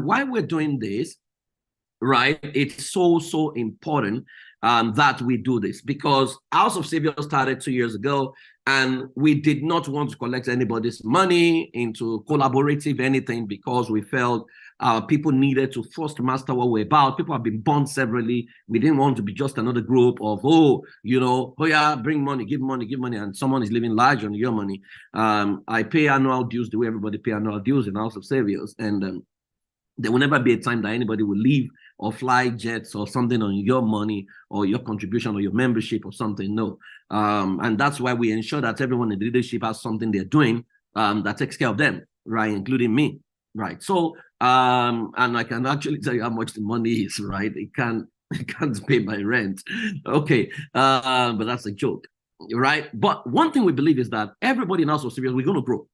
why we're doing this, right, it's so important that we do this, because House of Saviour started 2 years ago, and we did not want to collect anybody's money into collaborative anything, because we felt people needed to first master what we're about. People have been born severally. We didn't want to be just another group of, oh yeah, bring money, give money, and someone is living large on your money. I pay annual dues the way everybody pay annual dues in House of Saviours, and there will never be a time that anybody will leave or fly jets or something on your money or your contribution or your membership or something. No. And that's why we ensure that everyone in the leadership has something they're doing that takes care of them, right, including me, right? So, and I can actually tell you how much the money is, right? It can't pay my rent. Okay, but that's a joke, right? But one thing we believe is that everybody in House of Saviour, we're going to grow.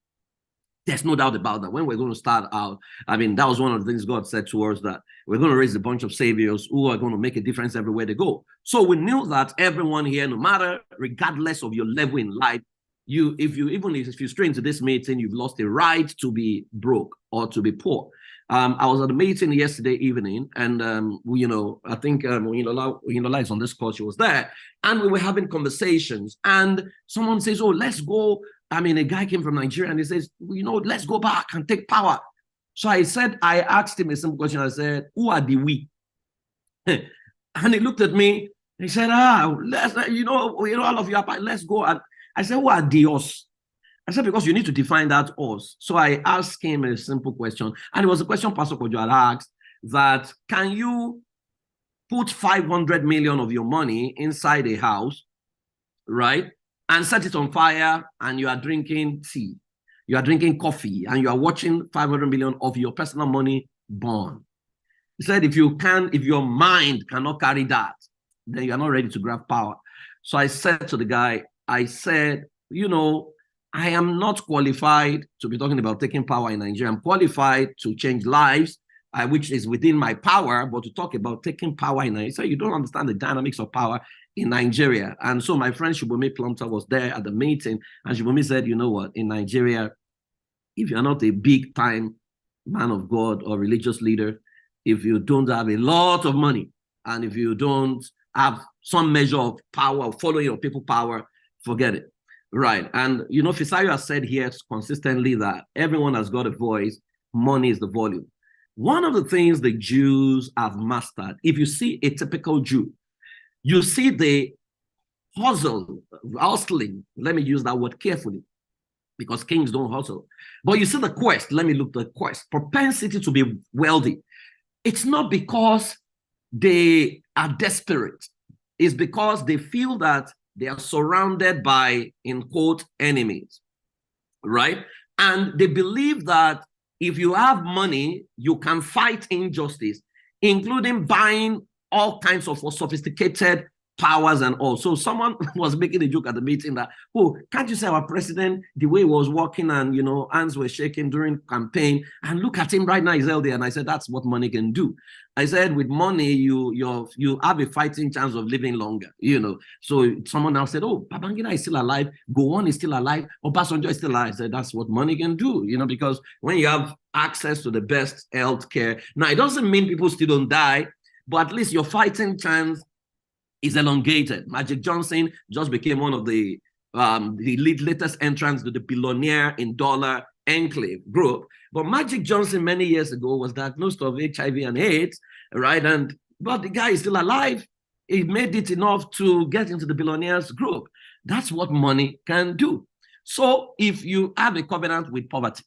There's no doubt about that. When we're going to start out, I mean, that was one of the things God said to us, that we're going to raise a bunch of saviors who are going to make a difference everywhere they go. So we knew that everyone here, no matter, regardless of your level in life, if you stray into this meeting, you've lost the right to be broke or to be poor. I was at a meeting yesterday evening, and I think Oyinlola is on this call. She was there, and we were having conversations. And someone says, "Oh, let's go." I mean, a guy came from Nigeria, and he says, "Let's go back and take power." So I asked him a simple question. I said, "Who are the we?" And he looked at me. He said, let's, all of you, let's go. And I said, "Who are the us?" I said, "Because you need to define that us." So I asked him a simple question. And it was a question Pastor Kojo had asked, that can you put 500 million of your money inside a house, right, and set it on fire, and you are drinking tea, you are drinking coffee, and you are watching 500 million of your personal money burn? He said, if your mind cannot carry that, then you are not ready to grab power. So I said to the guy, I am not qualified to be talking about taking power in Nigeria. I'm qualified to change lives, which is within my power, but to talk about taking power in Nigeria, so you don't understand the dynamics of power in Nigeria. And so my friend Shubumi Plumter was there at the meeting, and Shubumi said, "You know what, in Nigeria, if you're not a big time man of God or religious leader, if you don't have a lot of money, and if you don't have some measure of power, following your people power, forget it." Right. And, Fisayo has said here consistently that everyone has got a voice. Money is the volume. One of the things the Jews have mastered, if you see a typical Jew, you see the hustling. Let me use that word carefully, because kings don't hustle. But you see the quest. Let me look at the quest. Propensity to be wealthy. It's not because they are desperate. It's because they feel that they are surrounded by, in quote, enemies, right? And they believe that if you have money, you can fight injustice, including buying all kinds of sophisticated powers and all. So someone was making a joke at the meeting that, "Oh, can't you say our president, the way he was walking and, hands were shaking during campaign, and look at him right now, he's healthy." And I said, "That's what money can do." I said, with money, you have a fighting chance of living longer, So someone now said, "Oh, Babangida is still alive. Gowon is still alive. Obasanjo is still alive." I said, that's what money can do, because when you have access to the best health care, now it doesn't mean people still don't die, but at least your fighting chance is elongated. Magic Johnson just became one of the latest entrants to the billionaire in dollar enclave group. But Magic Johnson many years ago was diagnosed of HIV and AIDS, right? But the guy is still alive. He made it enough to get into the billionaires group. That's what money can do. So if you have a covenant with poverty,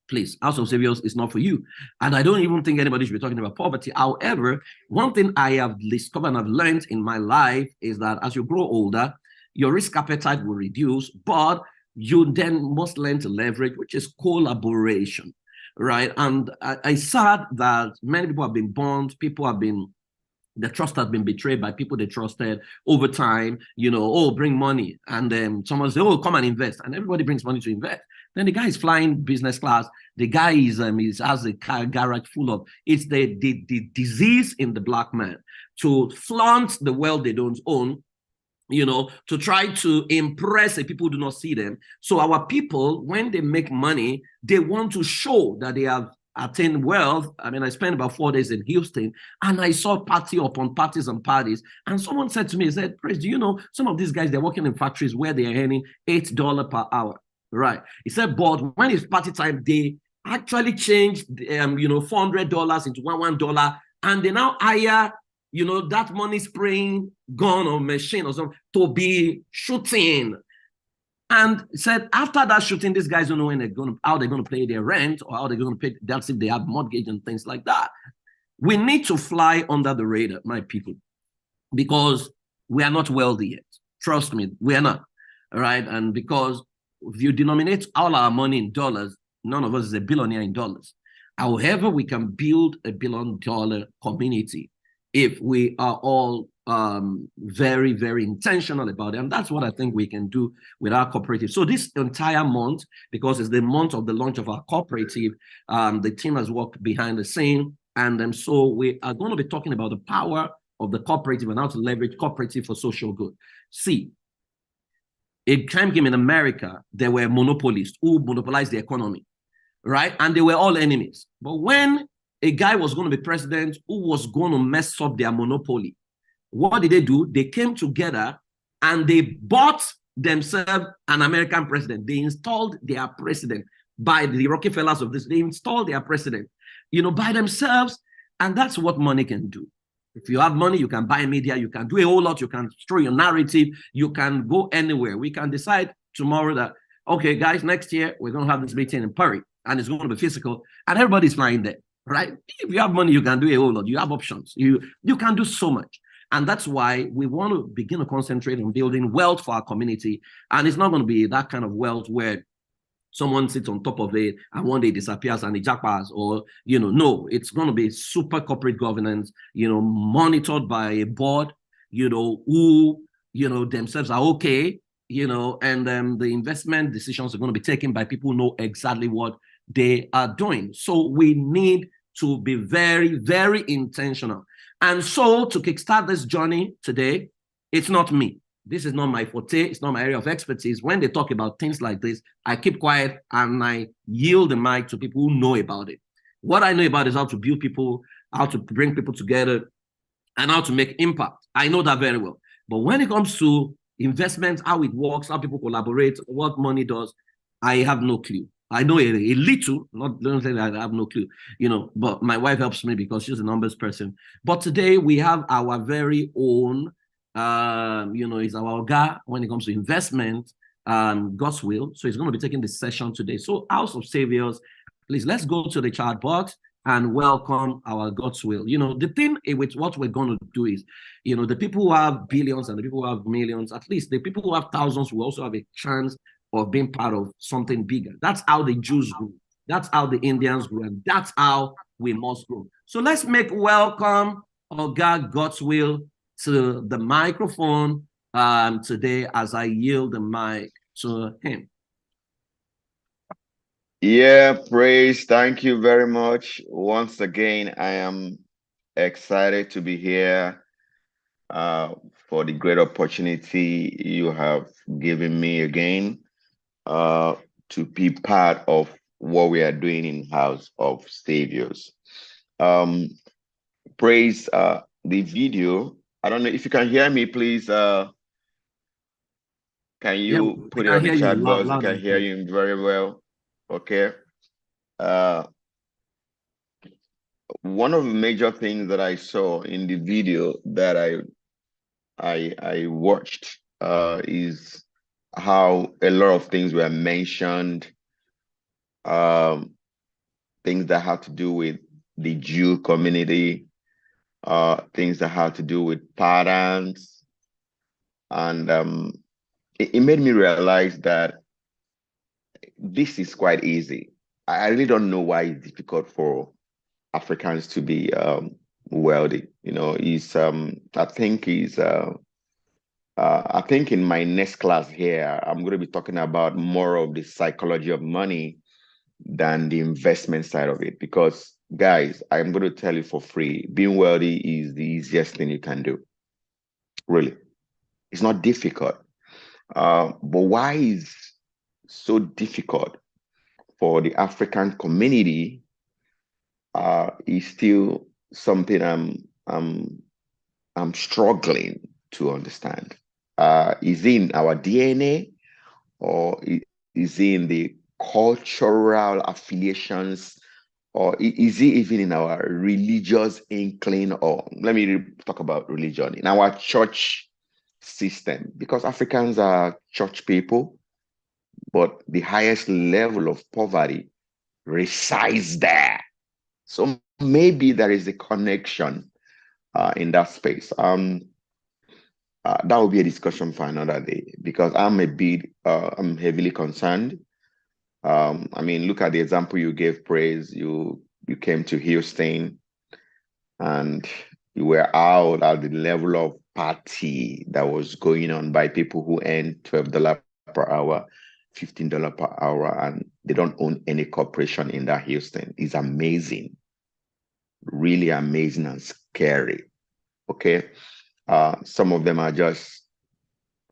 please, House of Saviours is not for you. And I don't even think anybody should be talking about poverty. However, one thing I have discovered and I've learned in my life is that as you grow older, your risk appetite will reduce, but you then must learn to leverage, which is collaboration, right? And it's sad that many people have been burned, the trust has been betrayed by people they trusted over time, bring money. And then someone says, "Oh, come and invest." And everybody brings money to invest. Then the guy is flying business class. The guy has a car garage full of, it's the disease in the black man to flaunt the wealth they don't own, to try to impress the people who do not see them. So our people, when they make money, they want to show that they have attain wealth. I mean, I spent about 4 days in Houston, and I saw party upon parties and parties. And someone said to me, he said, Praise, do you know some of these guys, they're working in factories where they're earning $8 per hour, right? He said, but when it's party time, they actually changed, $400 into $1, and they now hire, that money spraying gun or machine or something to be shooting. And said after that shooting, these guys don't know how they're going to pay their rent or how they're going to pay. That's if they have mortgage and things like that. We need to fly under the radar, my people, because we are not wealthy yet. Trust me, we are not. All right. And because if you denominate all our money in dollars, none of us is a billionaire in dollars. However, we can build a $1 billion community if we are all very, very intentional about it. And that's what I think we can do with our cooperative. So this entire month, because it's the month of the launch of our cooperative, the team has worked behind the scene. And so we are going to be talking about the power of the cooperative and how to leverage cooperative for social good. See, a time came in America, there were monopolists who monopolized the economy, right? And they were all enemies. But when a guy was going to be president who was going to mess up their monopoly, what did they do? They came together and they bought themselves an American president. They installed their president by the Rockefellers of this. They installed their president, by themselves. And that's what money can do. If you have money, you can buy media, you can do a whole lot, you can throw your narrative, you can go anywhere. We can decide tomorrow that, okay, guys, next year we're going to have this meeting in Paris and it's going to be physical and everybody's flying there, right? If you have money, you can do a whole lot. You have options. You can do so much. And that's why we want to begin to concentrate on building wealth for our community. And it's not going to be that kind of wealth where someone sits on top of it and one day disappears and it jackpots, or, no, it's going to be super corporate governance, monitored by a board, who, themselves are okay, and the investment decisions are going to be taken by people who know exactly what they are doing. So we need to be very, very intentional. And so to kickstart this journey today, it's not me. This is not my forte. It's not my area of expertise. When they talk about things like this, I keep quiet and I yield the mic to people who know about it. What I know about is how to build people, how to bring people together, and how to make impact. I know that very well. But when it comes to investments, how it works, how people collaborate, what money does, I have no clue. I know a little, don't say that I have no clue, but my wife helps me because she's a numbers person. But today we have our very own, is our guy when it comes to investment, Godswill. So he's going to be taking this session today. So House of Saviors, please, let's go to the chat box and welcome our Godswill. The thing with what we're going to do is, the people who have billions and the people who have millions, at least the people who have thousands will also have a chance of being part of something bigger. That's how the Jews grew. That's how the Indians grew. And that's how we must grow. So let's make welcome Oga Godswill to the microphone today as I yield the mic to him. Yeah, Praise. Thank you very much. Once again, I am excited to be here for the great opportunity you have given me again to be part of what we are doing in House of Saviors. Praise, the video. I don't know if you can hear me, please. Can you put it on the chat box? I can hear you very well. Okay. One of the major things that I saw in the video that I watched is how a lot of things were mentioned, things that have to do with the Jew community, things that have to do with patterns, and it made me realize that this is quite easy. I really don't know why it's difficult for Africans to be wealthy. I think in my next class here, I'm going to be talking about more of the psychology of money than the investment side of it. Because, guys, I'm going to tell you for free, being wealthy is the easiest thing you can do. Really. It's not difficult. But why is so difficult for the African community is still something I'm struggling to understand. Is it in our DNA, or is it in the cultural affiliations, or is it even in our religious inkling? Or let me talk about religion in our church system, because Africans are church people, but the highest level of poverty resides there. So maybe there is a connection in that space. That will be a discussion for another day, because I'm heavily concerned. I mean, look at the example you gave, Praise. You came to Houston and you were out at the level of party that was going on by people who earn $12 per hour, $15 per hour, and they don't own any corporation in that Houston. It's amazing, really amazing and scary. Okay. Some of them are just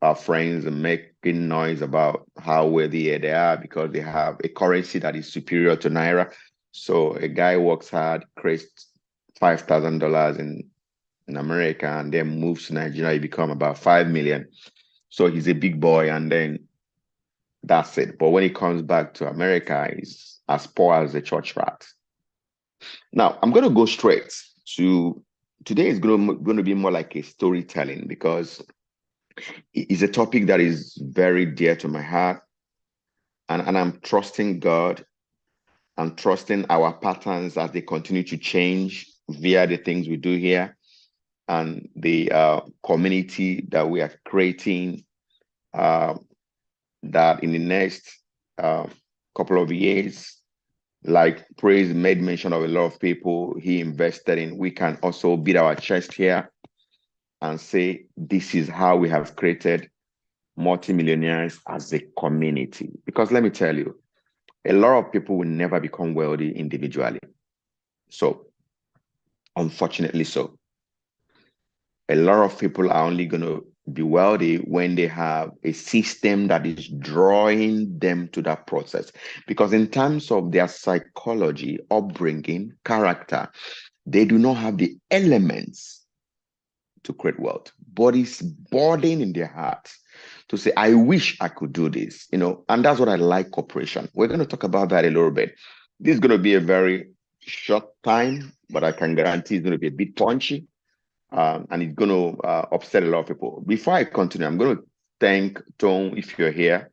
our friends and making noise about how wealthy they are because they have a currency that is superior to Naira. So a guy works hard, creates $5,000 in America, and then moves to Nigeria, he become about 5 million. So he's a big boy, and then that's it. But when he comes back to America, he's as poor as a church rat. Now, I'm going to go straight to today is going to be more like a storytelling, because it's a topic that is very dear to my heart. And I'm trusting God. I'm trusting our patterns as they continue to change via the things we do here and the community that we are creating, that in the next couple of years, like Praise made mention of a lot of people he invested in, we can also beat our chest here and say, this is how we have created multimillionaires as a community. Because let me tell you, a lot of people will never become wealthy individually. So, unfortunately so. A lot of people are only going to be wealthy when they have a system that is drawing them to that process. Because in terms of their psychology, upbringing, character, they do not have the elements to create wealth, but it's burden in their hearts to say, I wish I could do this, and that's what I like cooperation. We're going to talk about that a little bit. This is going to be a very short time, but I can guarantee it's going to be a bit punchy, and it's going to upset a lot of people. Before I continue, I'm going to thank Tom if you're here.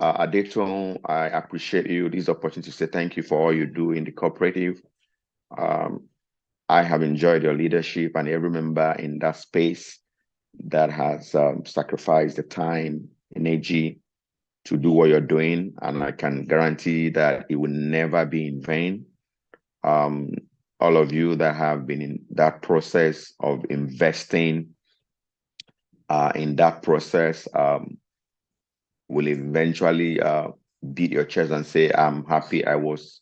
Adeton, I appreciate you. This opportunity to say thank you for all you do in the cooperative. I have enjoyed your leadership, and every member in that space that has sacrificed the time, energy to do what you're doing. And I can guarantee that it will never be in vain. All of you that have been in that process of investing in that process will eventually beat your chest and say, I'm happy I was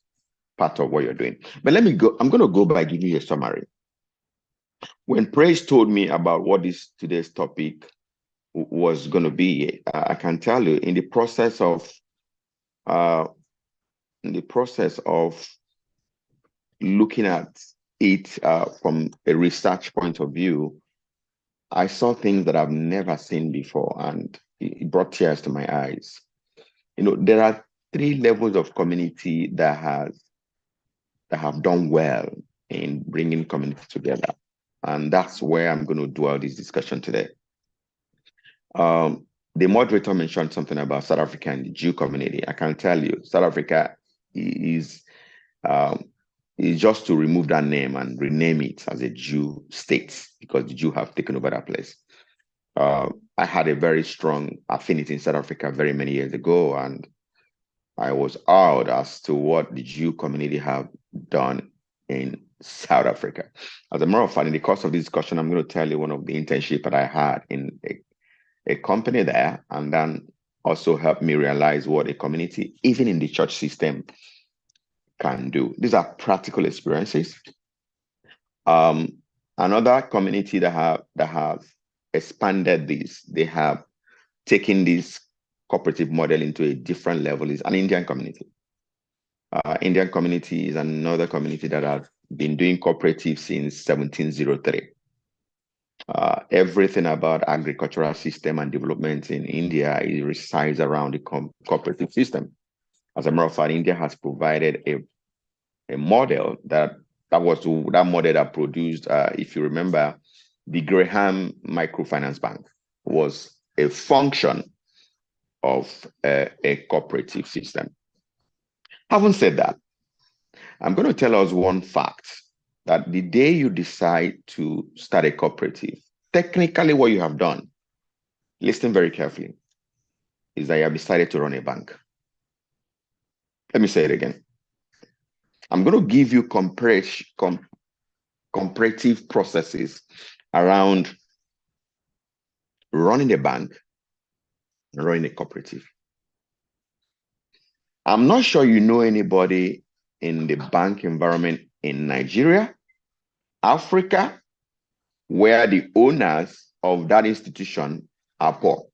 part of what you're doing. But let me go. I'm going to go by giving you a summary. When Praise told me about what today's topic was going to be, I can tell you in the process of looking at it from a research point of view, I saw things that I've never seen before, and it brought tears to my eyes. There are 3 levels of community that have done well in bringing community together, and that's where I'm going to dwell this discussion today. The moderator mentioned something about South Africa and the Jew community. I can tell you, South Africa is just to remove that name and rename it as a Jew state, because the Jew have taken over that place. I had a very strong affinity in South Africa very many years ago, and I was awed as to what the Jew community have done in South Africa. As a matter of fact, in the course of this discussion, I'm going to tell you one of the internships that I had in a company there, and then also helped me realize what a community, even in the church system, can do. These are practical experiences. Another community that have expanded this, they have taken this cooperative model into a different level, is an Indian community. Indian community is another community that has been doing cooperative since 1703. Everything about agricultural system and development in India resides around the cooperative system. As a matter of fact, India has provided a model that model that produced, if you remember, the Graham Microfinance Bank was a function of a cooperative system. Having said that, I'm going to tell us one fact that the day you decide to start a cooperative, technically what you have done, listen very carefully, is that you have decided to run a bank. Let me say it again. I'm going to give you comparative processes around running a bank and running a cooperative. I'm not sure you know anybody in the bank environment in Nigeria, Africa, where the owners of that institution are poor.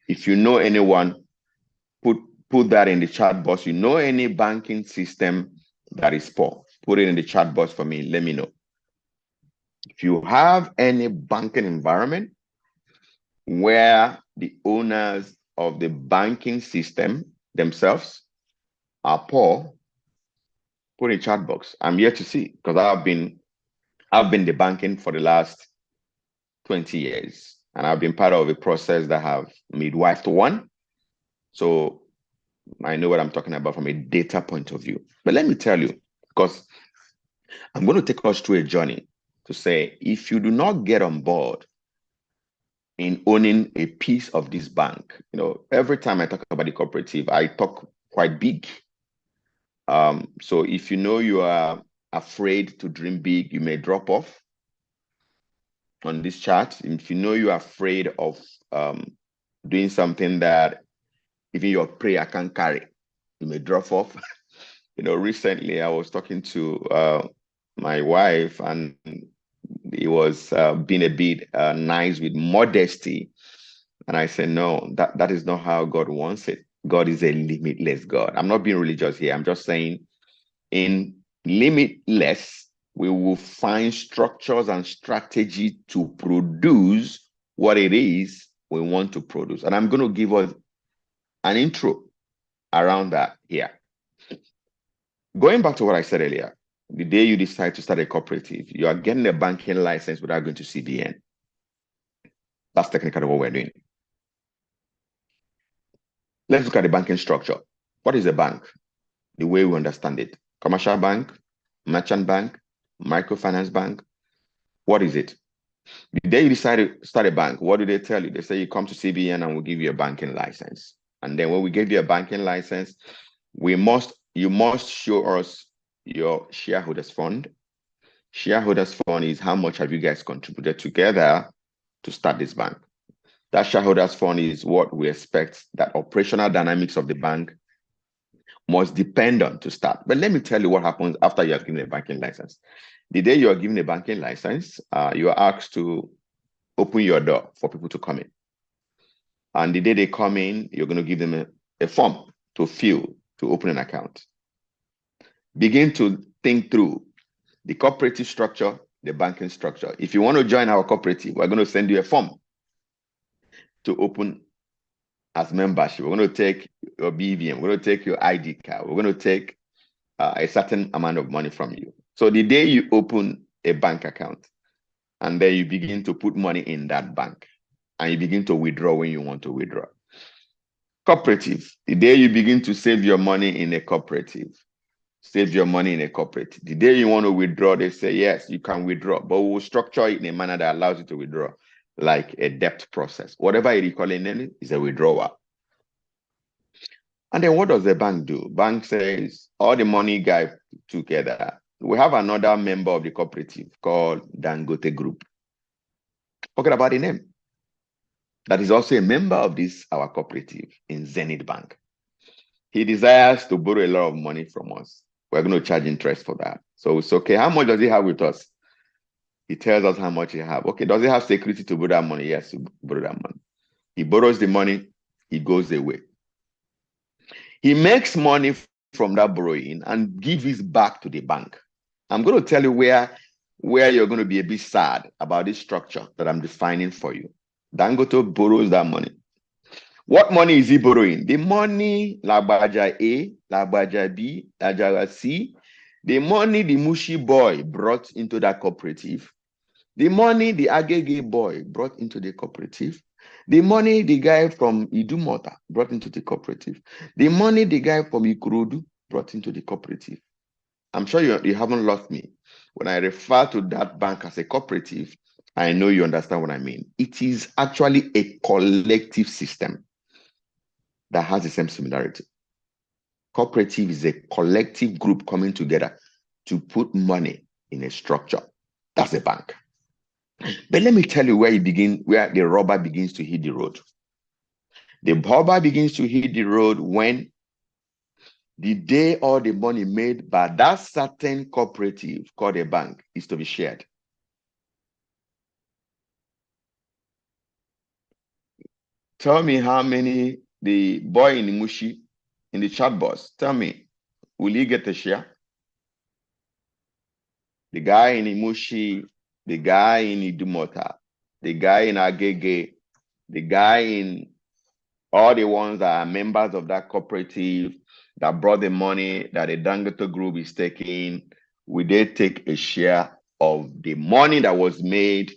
If you know anyone, put that in the chat box. You know any banking system that is poor, put it in the chat box for me. Let me know. If you have any banking environment where the owners of the banking system themselves are poor, put in chat box. I'm here to see, because I've been the banking for the last 20 years, and I've been part of a process that have midwifed one. So I know what I'm talking about from a data point of view. But let me tell you, because I'm going to take us through a journey to say, if you do not get on board in owning a piece of this bank, every time I talk about the cooperative, I talk quite big. So if you know you are afraid to dream big, you may drop off on this chart. If you know you're afraid of doing something that even your prayer can't carry, you may drop off. Recently I was talking to my wife, and it was being a bit nice with modesty. And I said, no, that is not how God wants it. God is a limitless God. I'm not being religious here. I'm just saying, in limitless, we will find structures and strategy to produce what it is we want to produce. And I'm going to give us an intro around that here. Going back to what I said earlier, the day you decide to start a cooperative, you are getting a banking license without going to CBN. That's technically what we're doing. Let's look at the banking structure. What is a bank? The way we understand it. Commercial bank, merchant bank, microfinance bank. What is it? The day you decide to start a bank, what do they tell you? They say you come to CBN and we'll give you a banking license. And then when we give you a banking license, you must show us your shareholders fund. Shareholders fund is how much have you guys contributed together to start this bank. That shareholders fund is what we expect that operational dynamics of the bank must depend on to start. But let me tell you what happens after you are given a banking license. The day you are given a banking license, you are asked to open your door for people to come in. And the day they come in, you're going to give them a form to fill to open an account. Begin to think through the cooperative structure, the banking structure. If you want to join our cooperative, we're going to send you a form to open as membership. We're going to take your BVM, we're going to take your ID card, we're going to take a certain amount of money from you. So the day you open a bank account, and then you begin to put money in that bank, and you begin to withdraw when you want to withdraw. Cooperative, the day you begin to save your money in a cooperative, save your money in a cooperative. The day you want to withdraw, they say, yes, you can withdraw, but we'll structure it in a manner that allows you to withdraw, like a debt process. Whatever it is calling it is a withdrawal. And then what does the bank do? Bank says, all the money guys together. We have another member of the cooperative called Dangote Group. Forget about the name. That is also a member of this, our cooperative in Zenith Bank. He desires to borrow a lot of money from us. We're going to charge interest for that. So it's okay. How much does he have with us? He tells us how much he has. Okay, does he have security to borrow that money? Yes, to borrow that money. He borrows the money, he goes away. He makes money from that borrowing and give it back to the bank. I'm going to tell you where you're going to be a bit sad about this structure that I'm defining for you. Dangote borrows that money. What money is he borrowing? The money Lagbaja A, Lagbaja B, Lagbaja C, the money the Mushi boy brought into that cooperative, the money the Agege boy brought into the cooperative, the money the guy from Idumota brought into the cooperative, the money the guy from Ikorodu brought into the cooperative. I'm sure you haven't lost me. When I refer to that bank as a cooperative, I know you understand what I mean. It is actually a collective system that has the same similarity. Cooperative is a collective group coming together to put money in a structure. That's a bank. But let me tell you where the rubber begins to hit the road. The rubber begins to hit the road when the day all the money made by that certain cooperative called a bank is to be shared. Tell me how many the boy in the Mushi, in the chat box, tell me, will he get a share? The guy in Imushi, the guy in Idumota, the guy in Agege, the guy in all the ones that are members of that cooperative that brought the money that the Dangote group is taking, will they take a share of the money that was made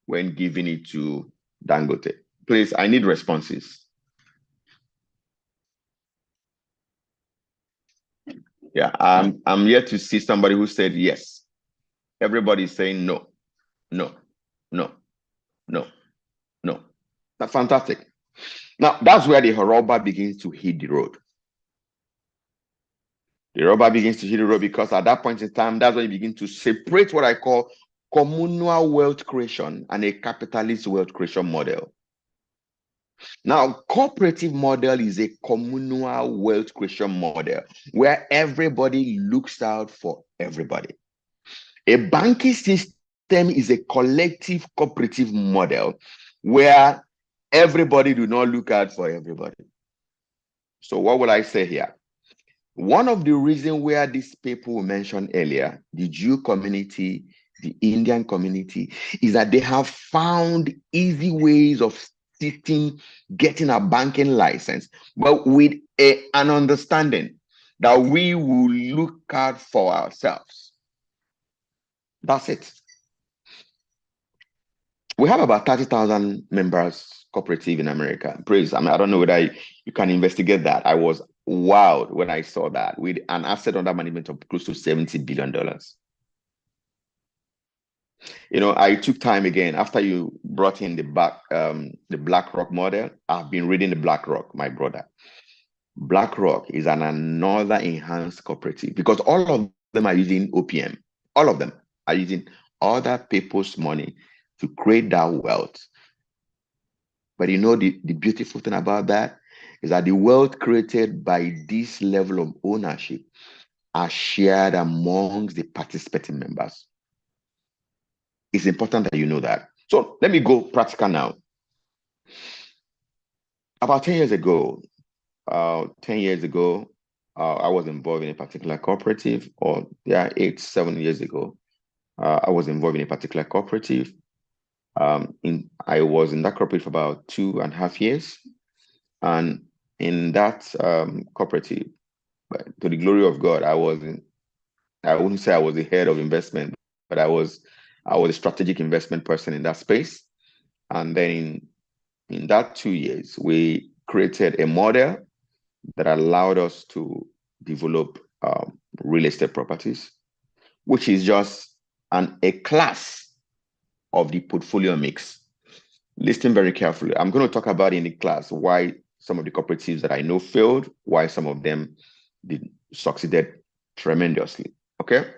when giving it to Dangote? Please, I need responses. Yeah, I'm yet to see somebody who said yes. Everybody's saying no, no, no, no, no. That's fantastic. Now, that's where the rubber begins to hit the road. The rubber begins to hit the road because at that point in time, that's when you begin to separate what I call communal wealth creation and a capitalist wealth creation model. Now, cooperative model is a communal wealth creation model where everybody looks out for everybody. A banking system is a collective cooperative model where everybody do not look out for everybody. So what will I say here? One of the reasons where these people mentioned earlier, the Jew community, the Indian community, is that they have found easy ways of getting a banking license, but with an understanding that we will look out for ourselves. That's it. We have about 30,000 members cooperative in America. Praise. I mean, I don't know whether you can investigate that. I was wowed when I saw that with an asset under management of close to $70 billion. You know, I took time again after you brought in the BlackRock model. I've been reading the BlackRock, my brother. BlackRock is another enhanced cooperative because all of them are using OPM. All of them are using other people's money to create that wealth. But you know, the beautiful thing about that is that the wealth created by this level of ownership are shared amongst the participating members. It's important that you know that. So let me go practical now. About 10 years ago, I was involved in a particular cooperative, or 7 years ago, I was involved in a particular cooperative. I was in that cooperative for about 2.5 years. And in that cooperative, to the glory of God, I wouldn't say I was the head of investment, but I was a strategic investment person in that space. And then in that 2 years, we created a model that allowed us to develop real estate properties, which is just a class of the portfolio mix. Listen very carefully. I'm going to talk about in the class why some of the cooperatives that I know failed, why some of them succeeded tremendously. Okay.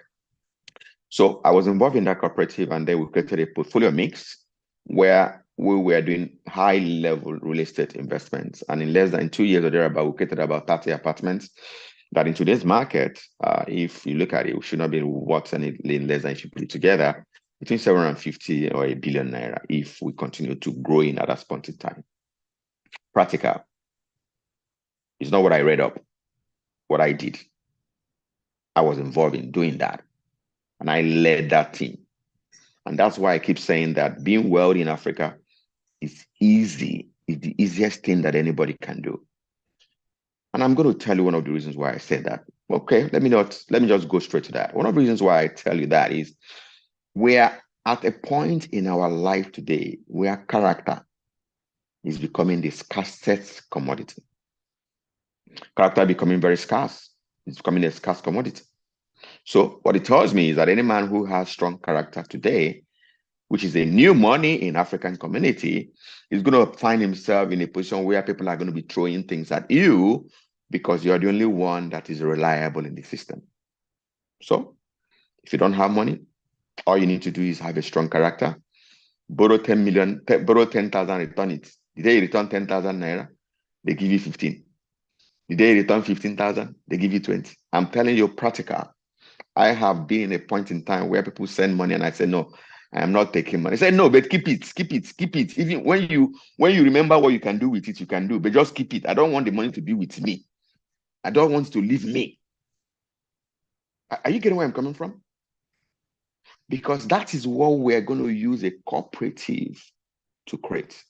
So I was involved in that cooperative, and then we created a portfolio mix where we were doing high-level real estate investments. And in less than 2 years or thereabout, we created about 30 apartments that in today's market, if you look at it, we should not be worth any less than if you put it together, between 750 or 1 billion naira if we continue to grow in at that point in time. Practical. It's not what I read up, what I did. I was involved in doing that. And I led that team. And that's why I keep saying that being wealthy in Africa is easy. It's the easiest thing that anybody can do. And I'm going to tell you one of the reasons why I said that. Okay, let me just go straight to that. One of the reasons why I tell you that is we are at a point in our life today where character is becoming the scarcest commodity. Character becoming very scarce. It's becoming a scarce commodity. So what it tells me is that any man who has strong character today, which is a new money in African community, is going to find himself in a position where people are going to be throwing things at you because you're the only one that is reliable in the system. So if you don't have money, all you need to do is have a strong character, borrow 10 million, borrow 10,000, return it. The day you return 10,000 naira, they give you 15. The day you return 15,000, they give you 20. I'm telling you practical. I have been in a point in time where people send money and I say, no, I am not taking money. I say, no, but keep it. Even when you remember what you can do with it, you can do, but just keep it. I don't want the money to be with me. I don't want it to leave me. Are you getting where I'm coming from? Because that is what we're going to use a cooperative to create.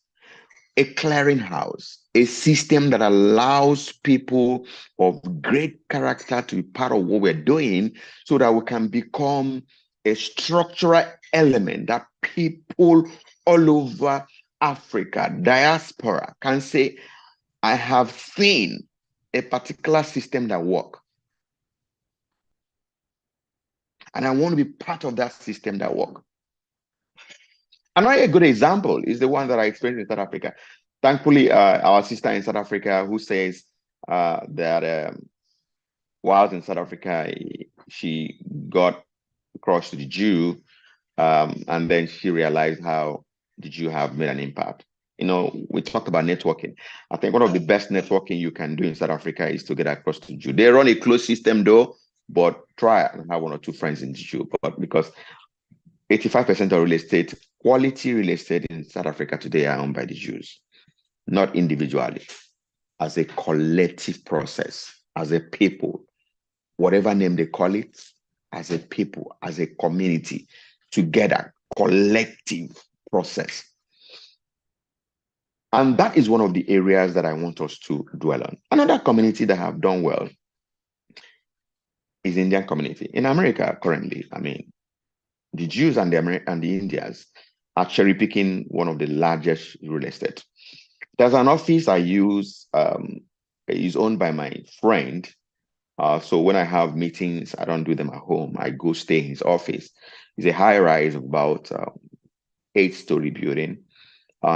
A clearinghouse, a system that allows people of great character to be part of what we're doing so that we can become a structural element that people all over Africa, diaspora, can say, I have seen a particular system that works. And I want to be part of that system that works. Another good example is the one that I experienced in South Africa. Thankfully, our sister in South Africa who says that while in South Africa, she got across to the Jew, and then she realized how the Jew have made an impact. You know, we talked about networking. I think one of the best networking you can do in South Africa is to get across to the Jew. They run a closed system though, but try and have one or two friends in the Jew. But because 85% of real estate, quality real estate in South Africa today are owned by the Jews, not individually, as a collective process, as a people, whatever name they call it, as a people, as a community, together, collective process. And that is one of the areas that I want us to dwell on. Another community that have done well is Indian community. In America currently, I mean, the Jews and the Indians are cherry picking one of the largest real estate. There's an office I use, is owned by my friend. So when I have meetings, I don't do them at home. I go stay in his office. It's a high rise of about 8-story building.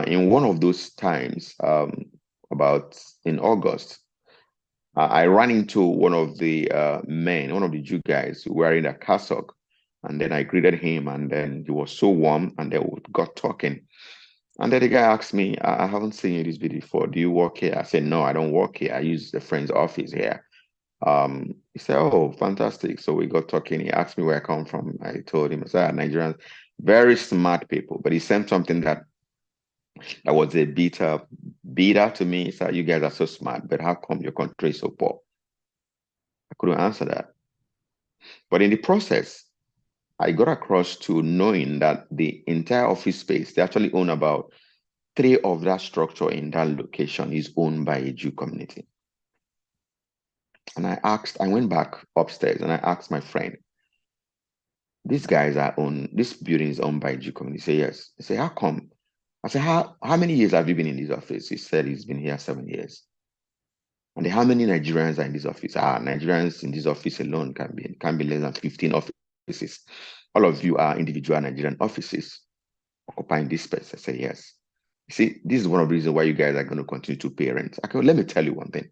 In one of those times, about in August, I ran into one of the men, one of the Jew guys wearing a cassock. And then I greeted him, and then he was so warm, and then we got talking. And then the guy asked me, I haven't seen you this video before. Do you work here? I said, no, I don't work here. I use a friend's office here. He said, oh, fantastic. So we got talking. He asked me where I come from. I told him, I said, Nigerians, very smart people. But he sent something that was a bitter to me. He said, you guys are so smart, but how come your country is so poor? I couldn't answer that. But in the process, I got across to knowing that the entire office space, they actually own about 3 of that structure in that location is owned by a Jew community. And I went back upstairs and I asked my friend, these guys this building is owned by a Jew community. He said, yes. I said, how come? I said, how many years have you been in this office? He said he's been here 7 years. And how many Nigerians are in this office? Nigerians in this office alone can be less than 15 offices. All of you are individual Nigerian offices occupying this space. I say, yes. You see, this is one of the reasons why you guys are going to continue to pay rent. Okay, let me tell you one thing.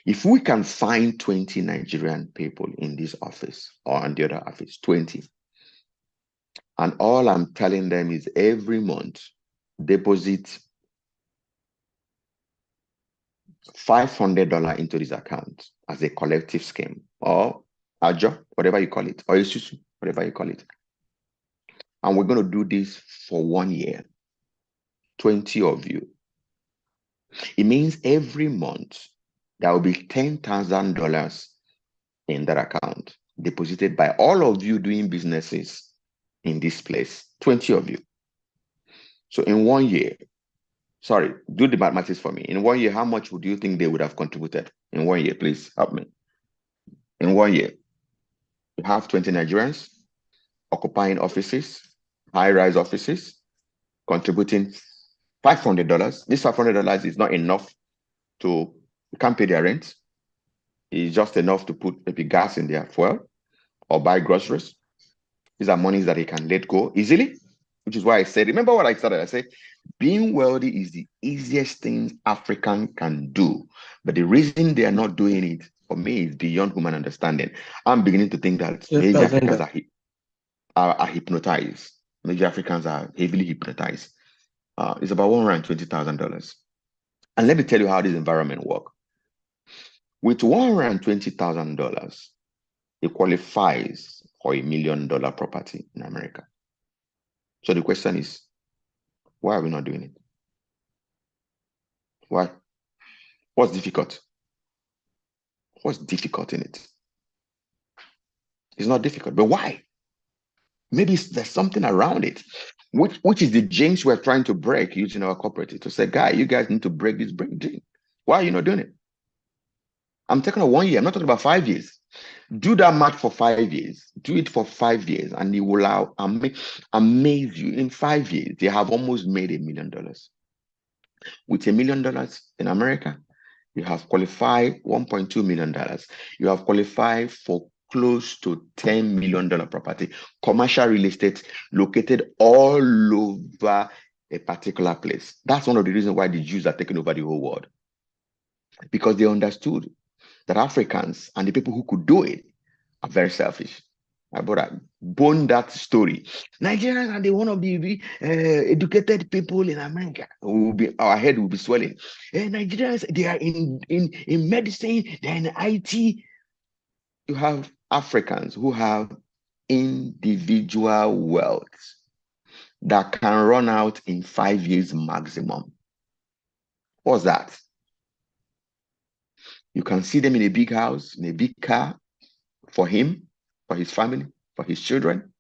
If we can find 20 Nigerian people in this office or in the other office, 20, and all I'm telling them is every month deposit $500 into this account as a collective scheme, or ajo, whatever you call it, or isusu, whatever you call it. And we're going to do this for 1 year, 20 of you. It means every month there will be $10,000 in that account, deposited by all of you doing businesses in this place, 20 of you. So in 1 year, sorry, do the mathematics for me. In 1 year, how much would you think they would have contributed? In 1 year, please help me. In 1 year, you have 20 Nigerians occupying offices, high-rise offices, contributing $500. This $500 is not enough to, you can't pay their rent. It's just enough to put maybe gas in their fuel or buy groceries. These are monies that they can let go easily, which is why I said, remember what I started? I said, being wealthy is the easiest thing African can do. But the reason they are not doing it, for me, is beyond human understanding. I'm beginning to think that maybe Africans are hypnotized. Maybe Africans are heavily hypnotized. It's about $120,000. And let me tell you how this environment works. With $120,000, it qualifies for $1 million property in America. So the question is, why are we not doing it? Why? What's difficult? What's difficult in it? It's not difficult, but why? Maybe there's something around it, which is the jinx we're trying to break using our cooperative to say, guy, you guys need to break this jinx. Why are you not doing it? I'm talking about 1 year. I'm not talking about 5 years. Do that math for 5 years. Do it for 5 years, and it will amaze you. In 5 years, they have almost made $1 million. With $1 million in America, you have qualified $1.2 million. You have qualified for close to $10 million property, commercial real estate located all over a particular place. That's one of the reasons why the Jews are taking over the whole world, because they understood that Africans and the people who could do it are very selfish. My brother, bone that story. Nigerians are one of the educated people in America. Our head will be swelling. Nigerians, they are in medicine, they're in IT. You have Africans who have individual wealth that can run out in 5 years maximum. What's that? You can see them in a big house, in a big car, for him, for his family, for his children.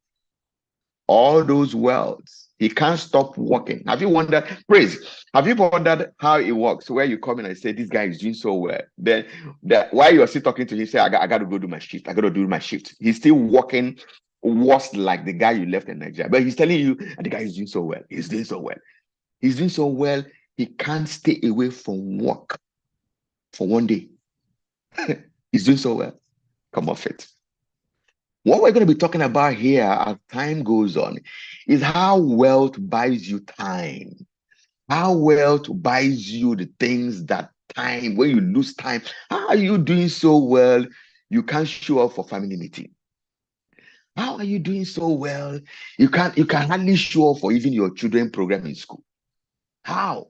All those wealths, he can't stop working. Have you wondered, have you wondered how it works? Where you come in and say, this guy is doing so well. Then while you're still talking to him, say, I got to go do my shift. I got to do my shift. He's still working worse like the guy you left in Nigeria. But he's telling you, and the guy is doing so well. He's doing so well. He's doing so well, he can't stay away from work for 1 day. He's doing so well. Come off it. What we're going to be talking about here as time goes on is how wealth buys you time. How wealth buys you the things that time, when you lose time, how are you doing so well, you can't show up for family meeting? How are you doing so well, you can hardly show up for even your children program in school? How?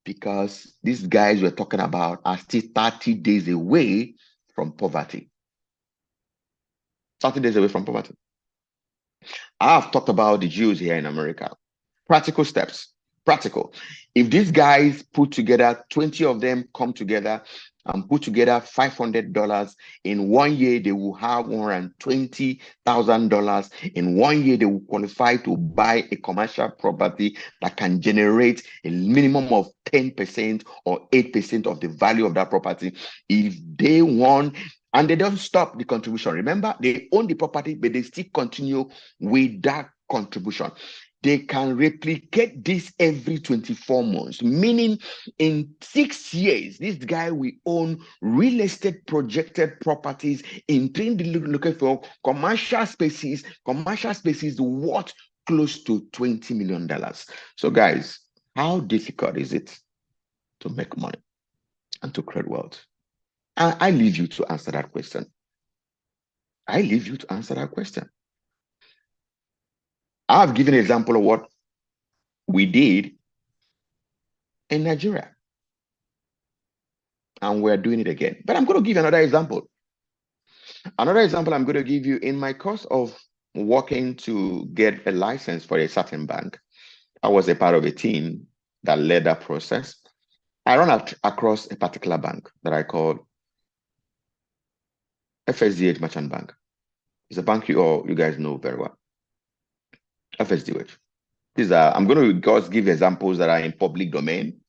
Because these guys we're talking about are still 30 days away from poverty. 30 days away from poverty. I've talked about the Jews here in America. Practical steps. Practical. If these guys put together, 20 of them come together and put together $500, in 1 year, they will have $120,000. In 1 year, they will qualify to buy a commercial property that can generate a minimum of 10% or 8% of the value of that property. If they want, and they don't stop the contribution. Remember, they own the property, but they still continue with that contribution. They can replicate this every 24 months, meaning in 6 years, this guy will own real estate projected properties in looking for commercial spaces worth close to $20 million. So guys, how difficult is it to make money and to create wealth? I leave you to answer that question. I leave you to answer that question. I've given an example of what we did in Nigeria, and we're doing it again. But I'm going to give you another example. Another example I'm going to give you, in my course of working to get a license for a certain bank, I was a part of a team that led that process. I ran across a particular bank that I called FSDH Merchant Bank is a bank you guys know very well. FSDH. These are, I'm going to just give examples that are in public domain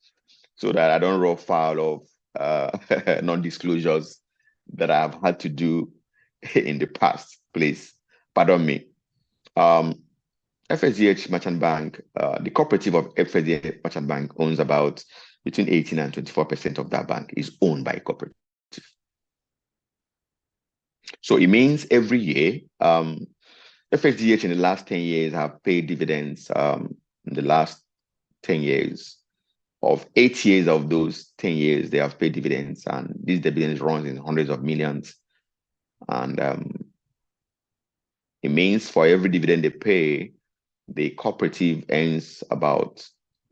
so that I don't run foul of non-disclosures that I've had to do in the past. Please, pardon me. FSDH Merchant Bank, the cooperative of FSDH Merchant Bank owns about between 18 and 24% of that bank is owned by a cooperative. So it means every year, FSDH in the last 10 years have paid dividends in the last 10 years. Of 8 years of those 10 years, they have paid dividends, and these dividends runs in hundreds of millions. And it means for every dividend they pay, the cooperative earns about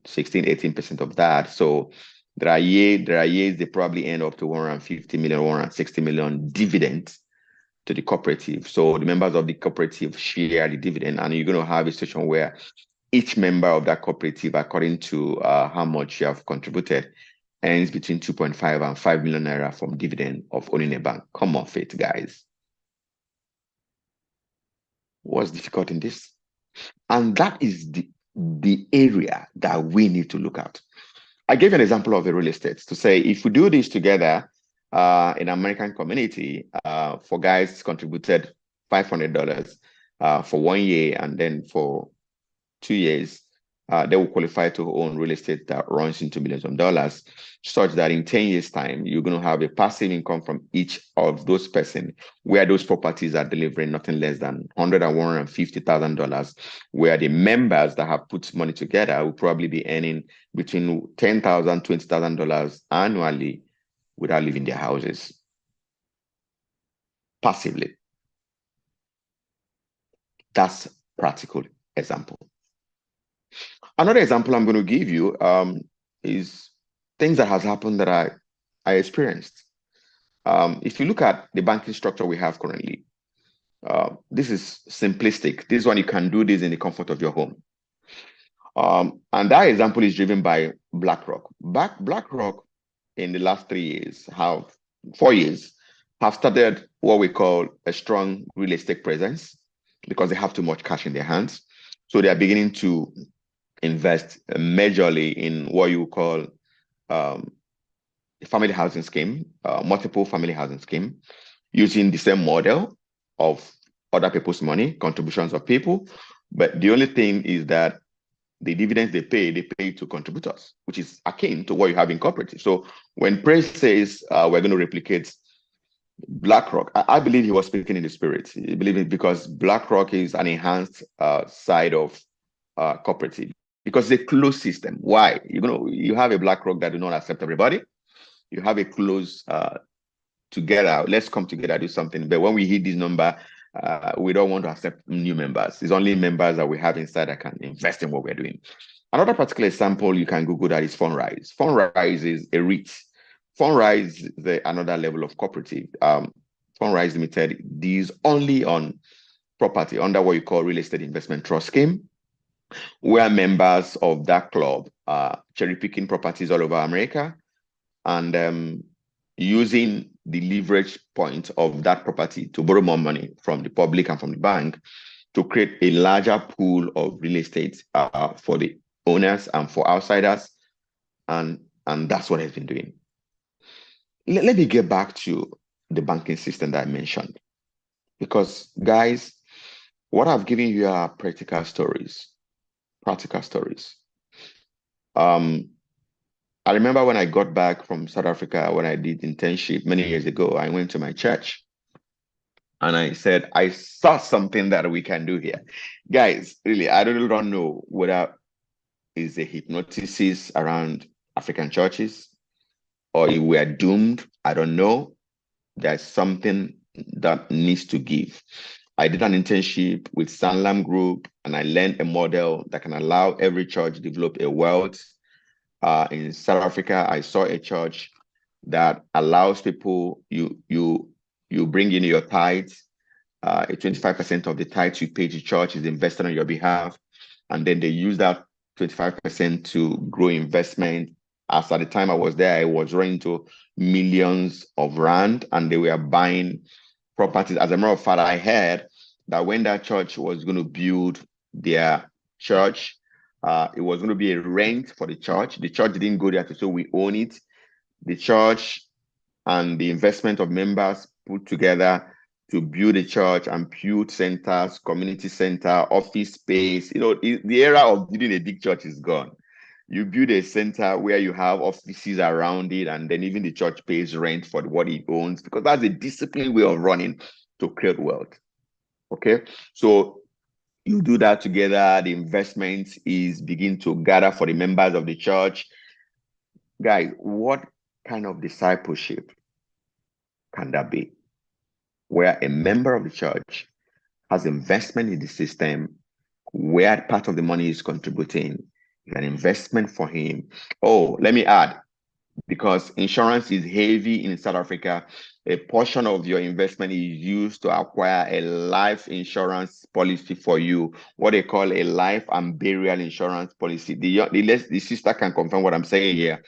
16, 18% of that. So there are years they probably end up to 150 million, 160 million dividends to the cooperative. So the members of the cooperative share the dividend, and you're going to have a situation where each member of that cooperative, according to how much you have contributed, earns between 2.5 and 5 million naira from dividend of owning a bank. Come off it, guys. What's difficult in this? And that is the area that we need to look at. I gave an example of a real estate to say, if we do this together in American community, for guys contributed $500 for 1 year, and then for 2 years, they will qualify to own real estate that runs into millions of dollars, such that in 10 years' time, you're going to have a passive income from each of those persons, where those properties are delivering nothing less than $100,000 and $150,000, where the members that have put money together will probably be earning between $10,000, $20,000 annually without leaving their houses passively. That's practical example. Another example I'm going to give you is things that has happened that I experienced. If you look at the banking structure we have currently, this is simplistic. This one, you can do this in the comfort of your home. And that example is driven by BlackRock. BlackRock in the last 4 years, have started what we call a strong real estate presence because they have too much cash in their hands. So they are beginning to invest majorly in what you call a family housing scheme, multiple family housing scheme, using the same model of other people's money, contributions of people. But the only thing is that the dividends they pay to contributors, which is akin to what you have in cooperative. So when Praise says we're going to replicate BlackRock, I believe he was speaking in the spirit. I believe it because BlackRock is an enhanced side of cooperative, because it's a closed system. Why? You have a BlackRock that do not accept everybody. You have a closed together. Let's come together, do something. But when we hit this number, we don't want to accept new members. It's only members that we have inside that can invest in what we're doing. Another particular example you can Google that is Fundrise. Fundrise is a REIT. Fundrise is another level of cooperative. Fundrise Limited deals only on property under what you call real estate investment trust scheme, where members of that club are cherry picking properties all over America and using the leverage point of that property to borrow more money from the public and from the bank to create a larger pool of real estate for the owners and for outsiders. And that's what I've been doing. Let me get back to the banking system that I mentioned, because guys, what I've given you are practical stories. I remember when I got back from South Africa, when I did internship many years ago, I went to my church and I said, I saw something that we can do here. Guys, really, I don't know whether it's a hypnosis around African churches or if we are doomed. I don't know. There's something that needs to give. I did an internship with Sanlam Group and I learned a model that can allow every church to develop a wealth. In South Africa, I saw a church that allows people, you bring in your tithes, 25% of the tithes you pay to church is invested on your behalf, and then they use that 25% to grow investment. As at the time I was there, I was running to millions of rand, and they were buying properties. As a matter of fact, I heard that when that church was going to build their church, it was going to be a rent for the church. The church didn't go there to say we own it. The church and the investment of members put together to build a church and build centers, community center, office space. You know, the era of building a big church is gone. You build a center where you have offices around it, and then even the church pays rent for what it owns, because that's a disciplined way of running to create wealth. Okay, so you do that together. The investment is begin to gather for the members of the church. Guys, what kind of discipleship can that be? Where a member of the church has investment in the system, where part of the money is contributing, an investment for him. Oh, let me add, because insurance is heavy in South Africa, a portion of your investment is used to acquire a life insurance policy for you, what they call a life and burial insurance policy. The sister can confirm what I'm saying here.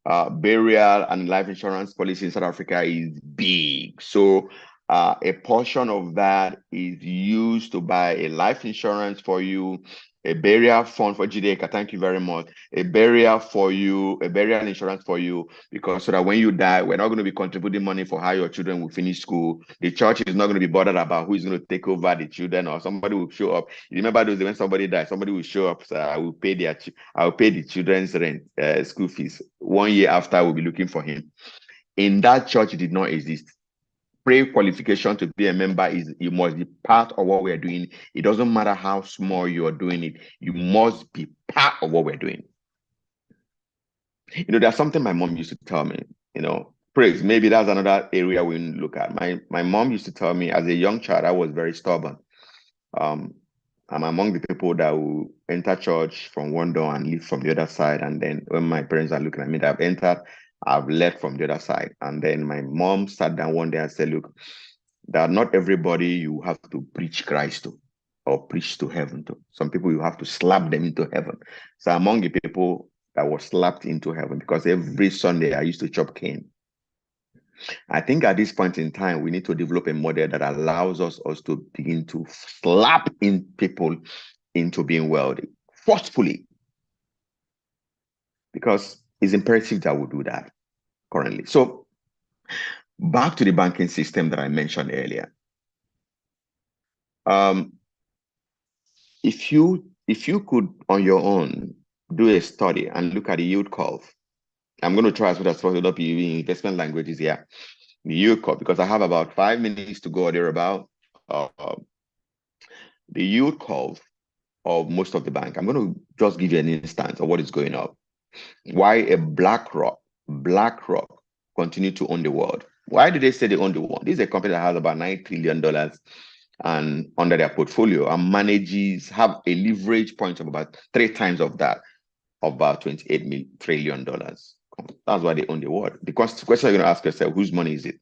Burial and life insurance policy in South Africa is big. So a portion of that is used to buy a life insurance for you, a burial fund for Jideka. Thank you very much. A burial for you, a burial insurance for you, because so that when you die, we're not going to be contributing money for how your children will finish school. The church is not going to be bothered about who is going to take over the children, or somebody will show up. You remember those when somebody dies, somebody will show up. So I will pay the children's rent, school fees. 1 year after, we'll be looking for him. In that church, it did not exist. Pre-qualification to be a member is you must be part of what we're doing. It doesn't matter how small you're doing it, you must be part of what we're doing. You know, there's something my mom used to tell me, you know, praise, maybe that's another area we look at. My mom used to tell me as a young child, I was very stubborn. I'm among the people that will enter church from one door and leave from the other side. And then when my parents are looking at me, that I've entered, I've left from the other side. And then my mom sat down one day and said, look, that not everybody you have to preach Christ to or preach to heaven to. Some people you have to slap them into heaven. So among the people that were slapped into heaven, because every Sunday I used to chop cane. I think at this point in time, we need to develop a model that allows us to begin to slap in people into being wealthy forcefully, because it's imperative that we do that currently. So back to the banking system that I mentioned earlier. If you could on your own do a study and look at the yield curve, I'm going to try as much as possible not be investment languages here. The yield curve, because I have about 5 minutes to go there about the yield curve of most of the bank. I'm going to just give you an instance of what is going on. Why a BlackRock continue to own the world. Why do they say they own the world? This is a company that has about $9 trillion and under their portfolio and have a leverage point of about 3 times of that, of about $28 trillion. That's why they own the world. The question you're going to ask yourself, whose money is it?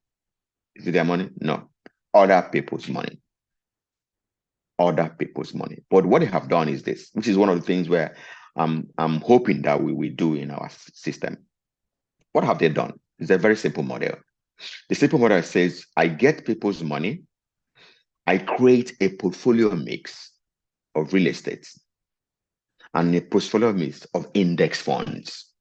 Is it their money? No. Other people's money. Other people's money. But what they have done is this, which is one of the things where I'm hoping that we will do in our system. What have they done? It's a very simple model. The simple model says, I get people's money, I create a portfolio mix of real estate and a portfolio mix of index funds.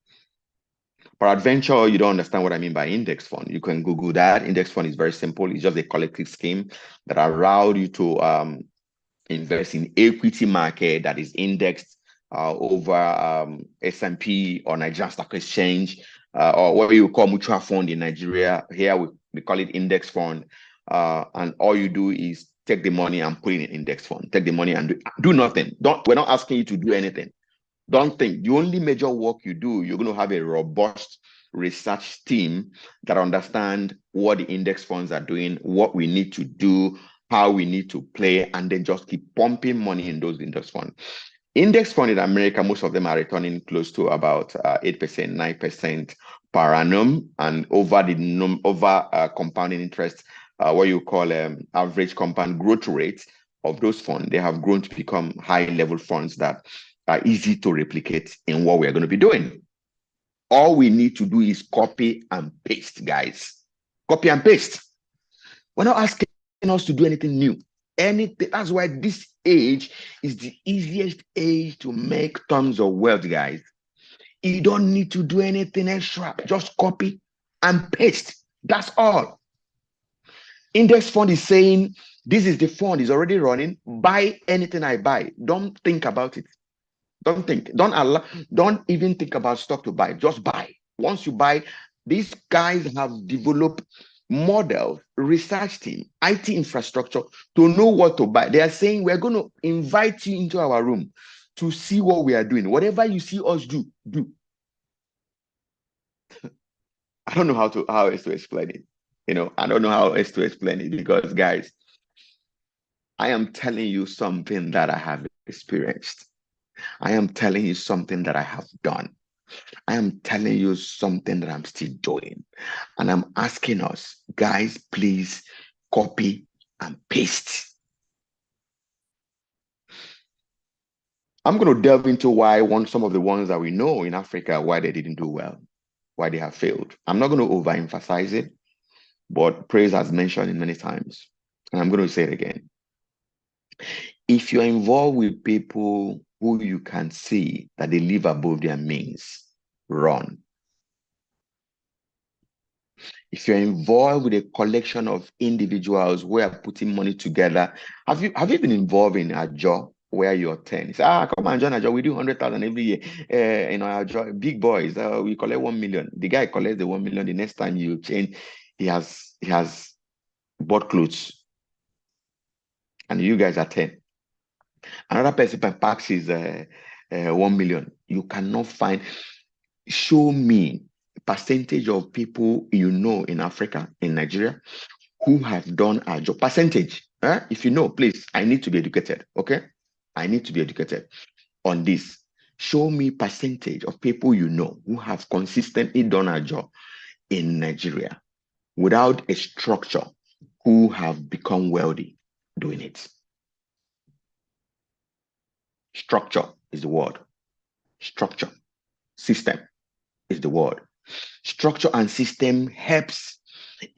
Peradventure, you don't understand what I mean by index fund. You can Google that. Index fund is very simple. It's just a collective scheme that allows you to invest in equity market that is indexed over S&P or Nigerian Stock Exchange, or what you call mutual fund in Nigeria. Here we call it index fund. And all you do is take the money and put it in an index fund. Take the money and do nothing. We're not asking you to do anything. Don't think. The only major work you do, you're going to have a robust research team that understand what the index funds are doing, what we need to do, how we need to play, and then just keep pumping money in those index funds. Index fund in America, most of them are returning close to about 8%, 9% per annum, and over compounding interest, what you call average compound growth rate of those funds, they have grown to become high-level funds that are easy to replicate in what we're going to be doing. All we need to do is copy and paste, guys. Copy and paste. We're not asking us to do anything new. Anything. That's why this age is the easiest age to make tons of wealth, guys. You don't need to do anything extra. Just copy and paste. That's all. Index fund is saying, this is the fund is already running. Buy anything I buy. Don't think about it. Don't think. Don't even think about stock to buy. Just buy. Once you buy, these guys have developed models, research team, IT infrastructure to know what to buy. They are saying, we're going to invite you into our room to see what we are doing. Whatever you see us do, do. I don't know how else to explain it. I don't know how else to explain it, because guys, I am telling you something that I have experienced. I am telling you something that I have done. I am telling you something that I'm still doing. And I'm asking us, guys, please copy and paste. I'm going to delve into some of the ones that we know in Africa, why they didn't do well, why they have failed. I'm not going to overemphasize it, but Praise has mentioned it many times. And I'm going to say it again. If you're involved with people who you can see that they live above their means, run. If you're involved with a collection of individuals who are putting money together, have you been involved in a job where you're 10? You say, come on, join a job. We do 100,000 every year. Our job, big boys, we collect 1 million. The guy collects the 1 million. The next time you change, he has bought clothes, and you guys are 10. Another person packs his 1 million. You cannot find. Show me percentage of people in Africa, in Nigeria, who have done a job. Percentage. If you know, please, I need to be educated. Okay? I need to be educated on this. Show me percentage of people who have consistently done a job in Nigeria without a structure, who have become wealthy doing it. Structure is the word. Structure. System is the word. Structure and system helps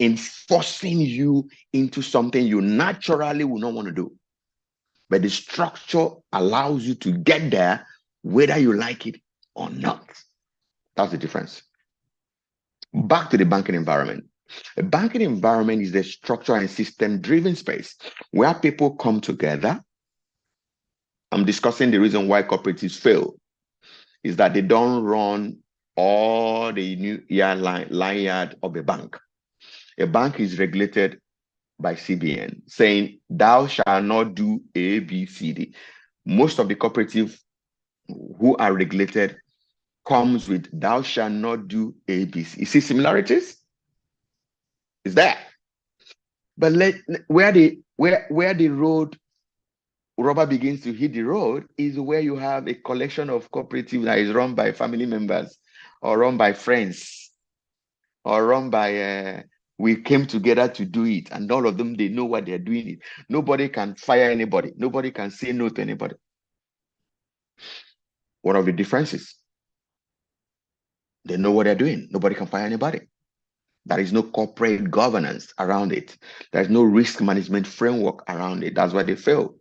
in forcing you into something you naturally will not want to do. But the structure allows you to get there whether you like it or not. That's the difference. Back to the banking environment. The banking environment is the structure and system-driven space where people come together. I'm discussing the reason why cooperatives fail is that they don't run all the new lanyard of a bank. A bank is regulated by CBN, saying thou shalt not do A, B, C, D. Most of the cooperatives who are regulated comes with thou shalt not do A, B, C. You see similarities? Is there? But where the road rubber begins to hit the road is where you have a collection of cooperatives that is run by family members, or run by friends, or run by we came together to do it, and all of them, they know what they're doing it. Nobody can fire anybody. Nobody can say no to anybody. One of the differences, they know what they're doing. Nobody can fire anybody. There is no corporate governance around it. There's no risk management framework around it. That's why they fail.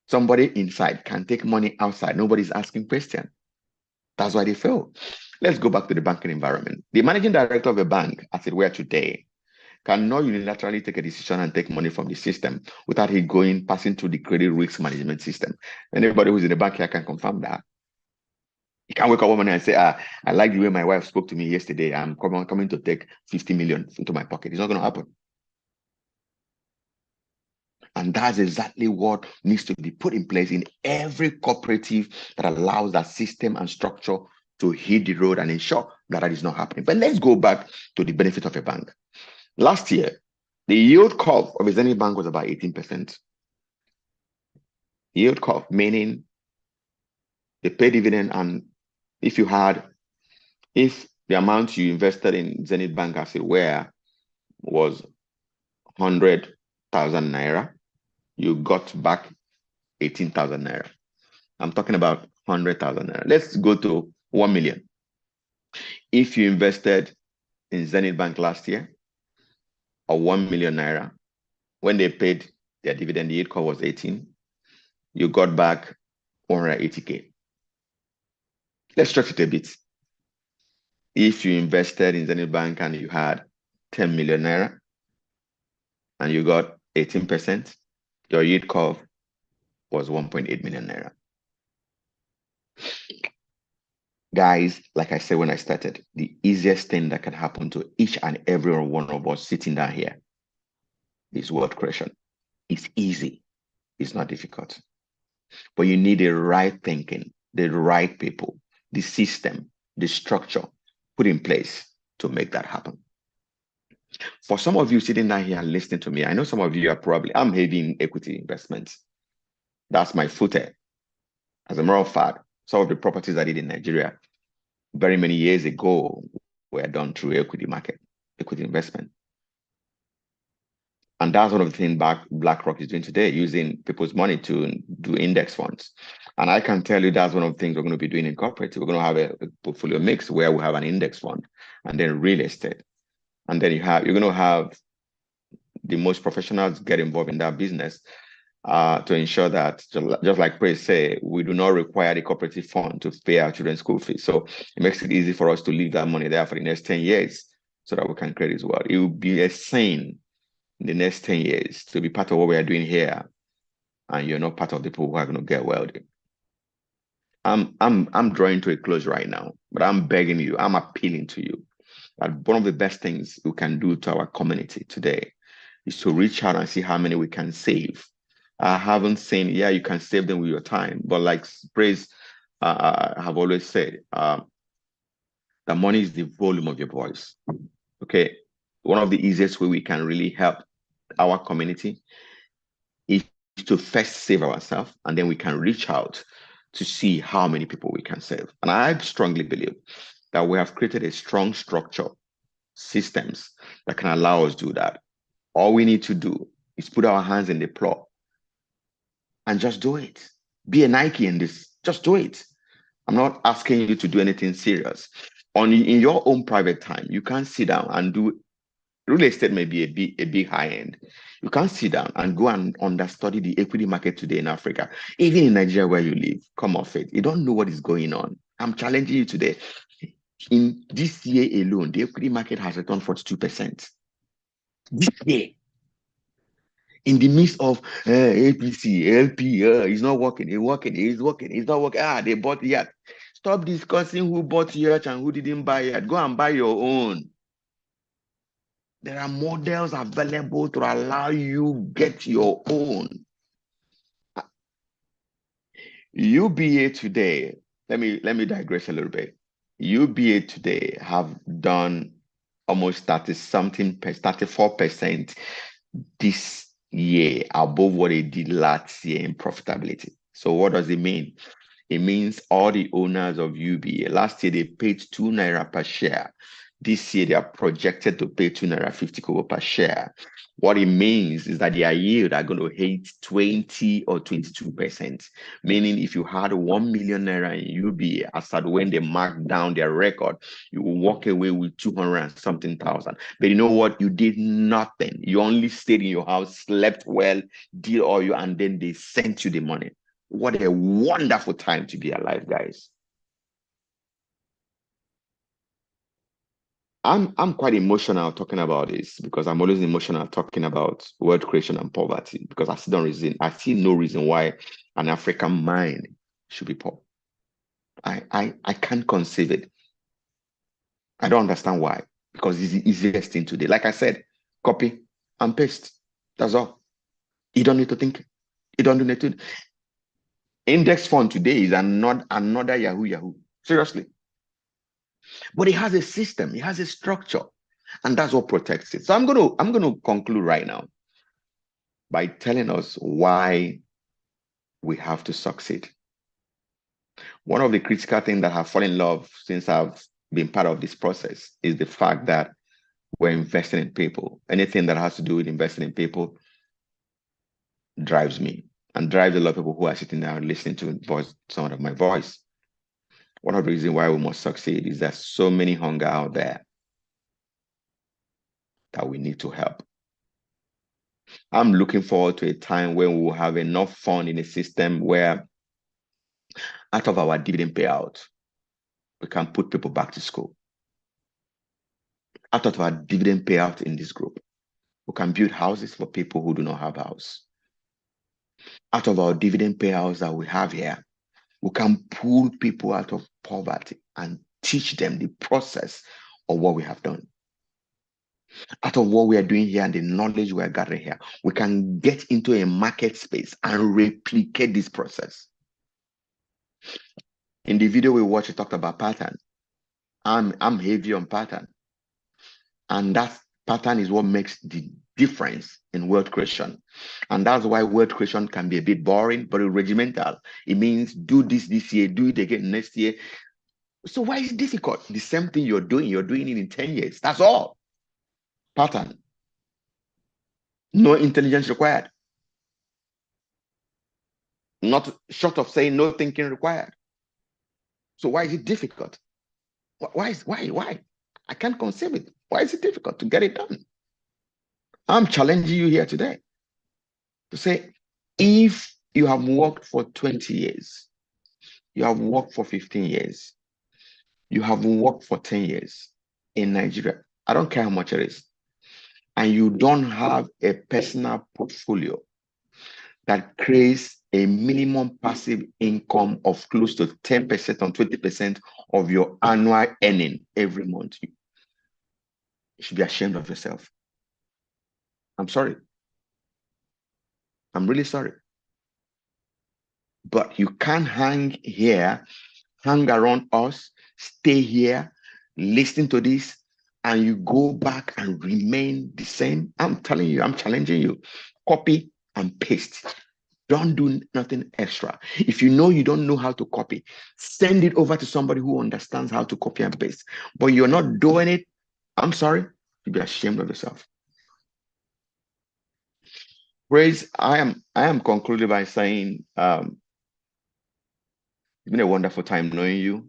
Somebody inside can take money outside. Nobody's asking questions. That's why they fail. Let's go back to the banking environment. The managing director of a bank, as it were today, cannot unilaterally take a decision and take money from the system without passing through the credit risk management system. Anybody who's in the bank here can confirm that. You can't wake up one morning and say, I like the way my wife spoke to me yesterday. I'm coming to take 50 million into my pocket. It's not going to happen. And that's exactly what needs to be put in place in every cooperative that allows that system and structure to hit the road and ensure that that is not happening. But let's go back to the benefit of a bank. Last year, the yield curve of a Zenith Bank was about 18%. Yield curve, meaning they pay dividend, and if the amount you invested in Zenith Bank as it were was 100,000 naira, you got back 18,000 naira. I'm talking about 100,000 naira. Let's go to 1 million. If you invested in Zenith Bank last year, or 1 million naira, when they paid their dividend, the yield curve was 18. You got back 180K. Let's stretch it a bit. If you invested in Zenith Bank and you had 10 million naira and you got 18%, your yield curve was 1.8 million naira. Guys, like I said when I started, the easiest thing that can happen to each and every one of us sitting down here is wealth creation. It's easy. It's not difficult. But you need the right thinking, the right people, the system, the structure put in place to make that happen. For some of you sitting down here and listening to me, I know some of you are probably, I'm heavy in equity investments. That's my forte. As a matter of fact, some of the properties I did in Nigeria very many years ago were done through equity market, equity investment. And that's one of the things BlackRock is doing today, using people's money to do index funds. And I can tell you that's one of the things we're going to be doing in Cooperative. We're going to have a portfolio mix where we have an index fund and then real estate. And then you're going to have the most professionals get involved in that business to ensure that, just like Praise say, we do not require the cooperative fund to pay our children's school fees. So it makes it easy for us to leave that money there for the next 10 years so that we can create this world. It will be a sin in the next 10 years to be part of what we are doing here and you're not part of the people who are going to get wealthy. I'm drawing to a close right now, but I'm begging you, I'm appealing to you that one of the best things we can do to our community today is to reach out and see how many we can save. I haven't seen, yeah, you can save them with your time, but like Praise have always said, the money is the volume of your voice. Okay, one of the easiest way we can really help our community is to first save ourselves, and then we can reach out to see how many people we can save. And I strongly believe that we have created a strong structure, systems that can allow us to do that. All we need to do is put our hands in the plow and just do it. Be a Nike in this, just do it. I'm not asking you to do anything serious. In your own private time, you can sit down and do. Real estate may be a big high end. You can sit down and go and understudy the equity market today in Africa, even in Nigeria where you live. Come off it. You don't know what is going on. I'm challenging you today. In this year alone, the equity market has returned 42%. This year. In the midst of APC, LP, it's not working, it's working, it's working, it's not working. They bought yacht. Stop discussing who bought yacht and who didn't buy yacht. Go and buy your own. There are models available to allow you get your own. UBA today, let me digress a little bit. UBA today have done almost 34% this year above what they did last year in profitability. So what does it mean? It means all the owners of UBA, last year they paid 2 naira per share. This year they are projected to pay 2 naira 50 kobo per share. What it means is that their yield are going to hit 20 or 22%. Meaning if you had 1 million naira in UBA, as at when they marked down their record, you will walk away with 200 and something thousand. But you know what? You did nothing. You only stayed in your house, slept well, did all you, and then they sent you the money. What a wonderful time to be alive, guys. I'm quite emotional talking about this because I'm always emotional talking about wealth creation and poverty because I see no reason why an African mind should be poor. I can't conceive it. I don't understand why, because it's the easiest thing today. Like I said, copy and paste. That's all. You don't need to think. You don't need to. Index fund today is another Yahoo. Seriously. But it has a system, it has a structure, and that's what protects it. So I'm gonna conclude right now by telling us why we have to succeed. One of the critical things that I've fallen in love since I've been part of this process is the fact that we're investing in people. Anything that has to do with investing in people drives me and drives a lot of people who are sitting there listening to sound of my voice. One of the reasons why we must succeed is there's so many hunger out there that we need to help. I'm looking forward to a time when we will have enough fund in a system where out of our dividend payout, we can put people back to school. Out of our dividend payout in this group, we can build houses for people who do not have a house. Out of our dividend payouts that we have here, we can pull people out of poverty and teach them the process of what we have done. Out of what we are doing here and the knowledge we are gathering here, we can get into a market space and replicate this process. In the video we watched, we talked about pattern. I'm heavy on pattern. And that pattern is what makes the difference in wealth creation. And that's why wealth creation can be a bit boring, but regimental. It means do this year, do it again next year. So why is it difficult? The same thing you're doing it in 10 years. That's all. Pattern. No intelligence required. Not short of saying no thinking required. So why is it difficult? Why? I can't conceive it. Why is it difficult to get it done? I'm challenging you here today to say, if you have worked for 20 years, you have worked for 15 years, you have worked for 10 years in Nigeria, I don't care how much it is, and you don't have a personal portfolio that creates a minimum passive income of close to 10% or 20% of your annual earning every month, you should be ashamed of yourself. I'm sorry. I'm really sorry. But you can't hang here, hang around us, stay here, listen to this, and you go back and remain the same. I'm telling you, I'm challenging you. Copy and paste. Don't do nothing extra. If you know you don't know how to copy, send it over to somebody who understands how to copy and paste. But you're not doing it, I'm sorry, you'll be ashamed of yourself. Praise, I am concluded by saying it's been a wonderful time knowing you,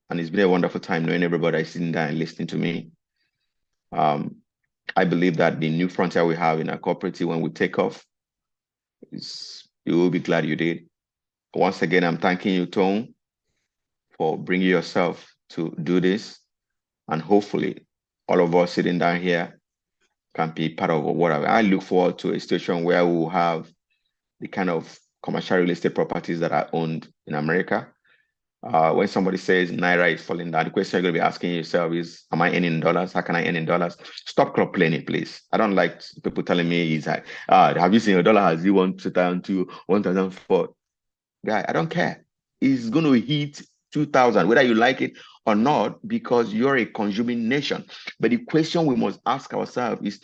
and it's been a wonderful time knowing everybody sitting there and listening to me. I believe that the new frontier we have in our cooperative when we take off, you will be glad you did. Once again, I'm thanking you, Tone, for bringing yourself to do this, and hopefully all of us sitting down here can be part of whatever. I look forward to a situation where we will have the kind of commercial real estate properties that are owned in America. When somebody says Naira is falling down, the question you're going to be asking yourself is, am I earning dollars? How can I earn in dollars? Stop complaining, please. I don't like people telling me, is like, have you seen your dollar has you 1,002, 1,004? Guy, I don't care. It's going to hit 2,000, whether you like it or not, because you're a consuming nation. But the question we must ask ourselves is,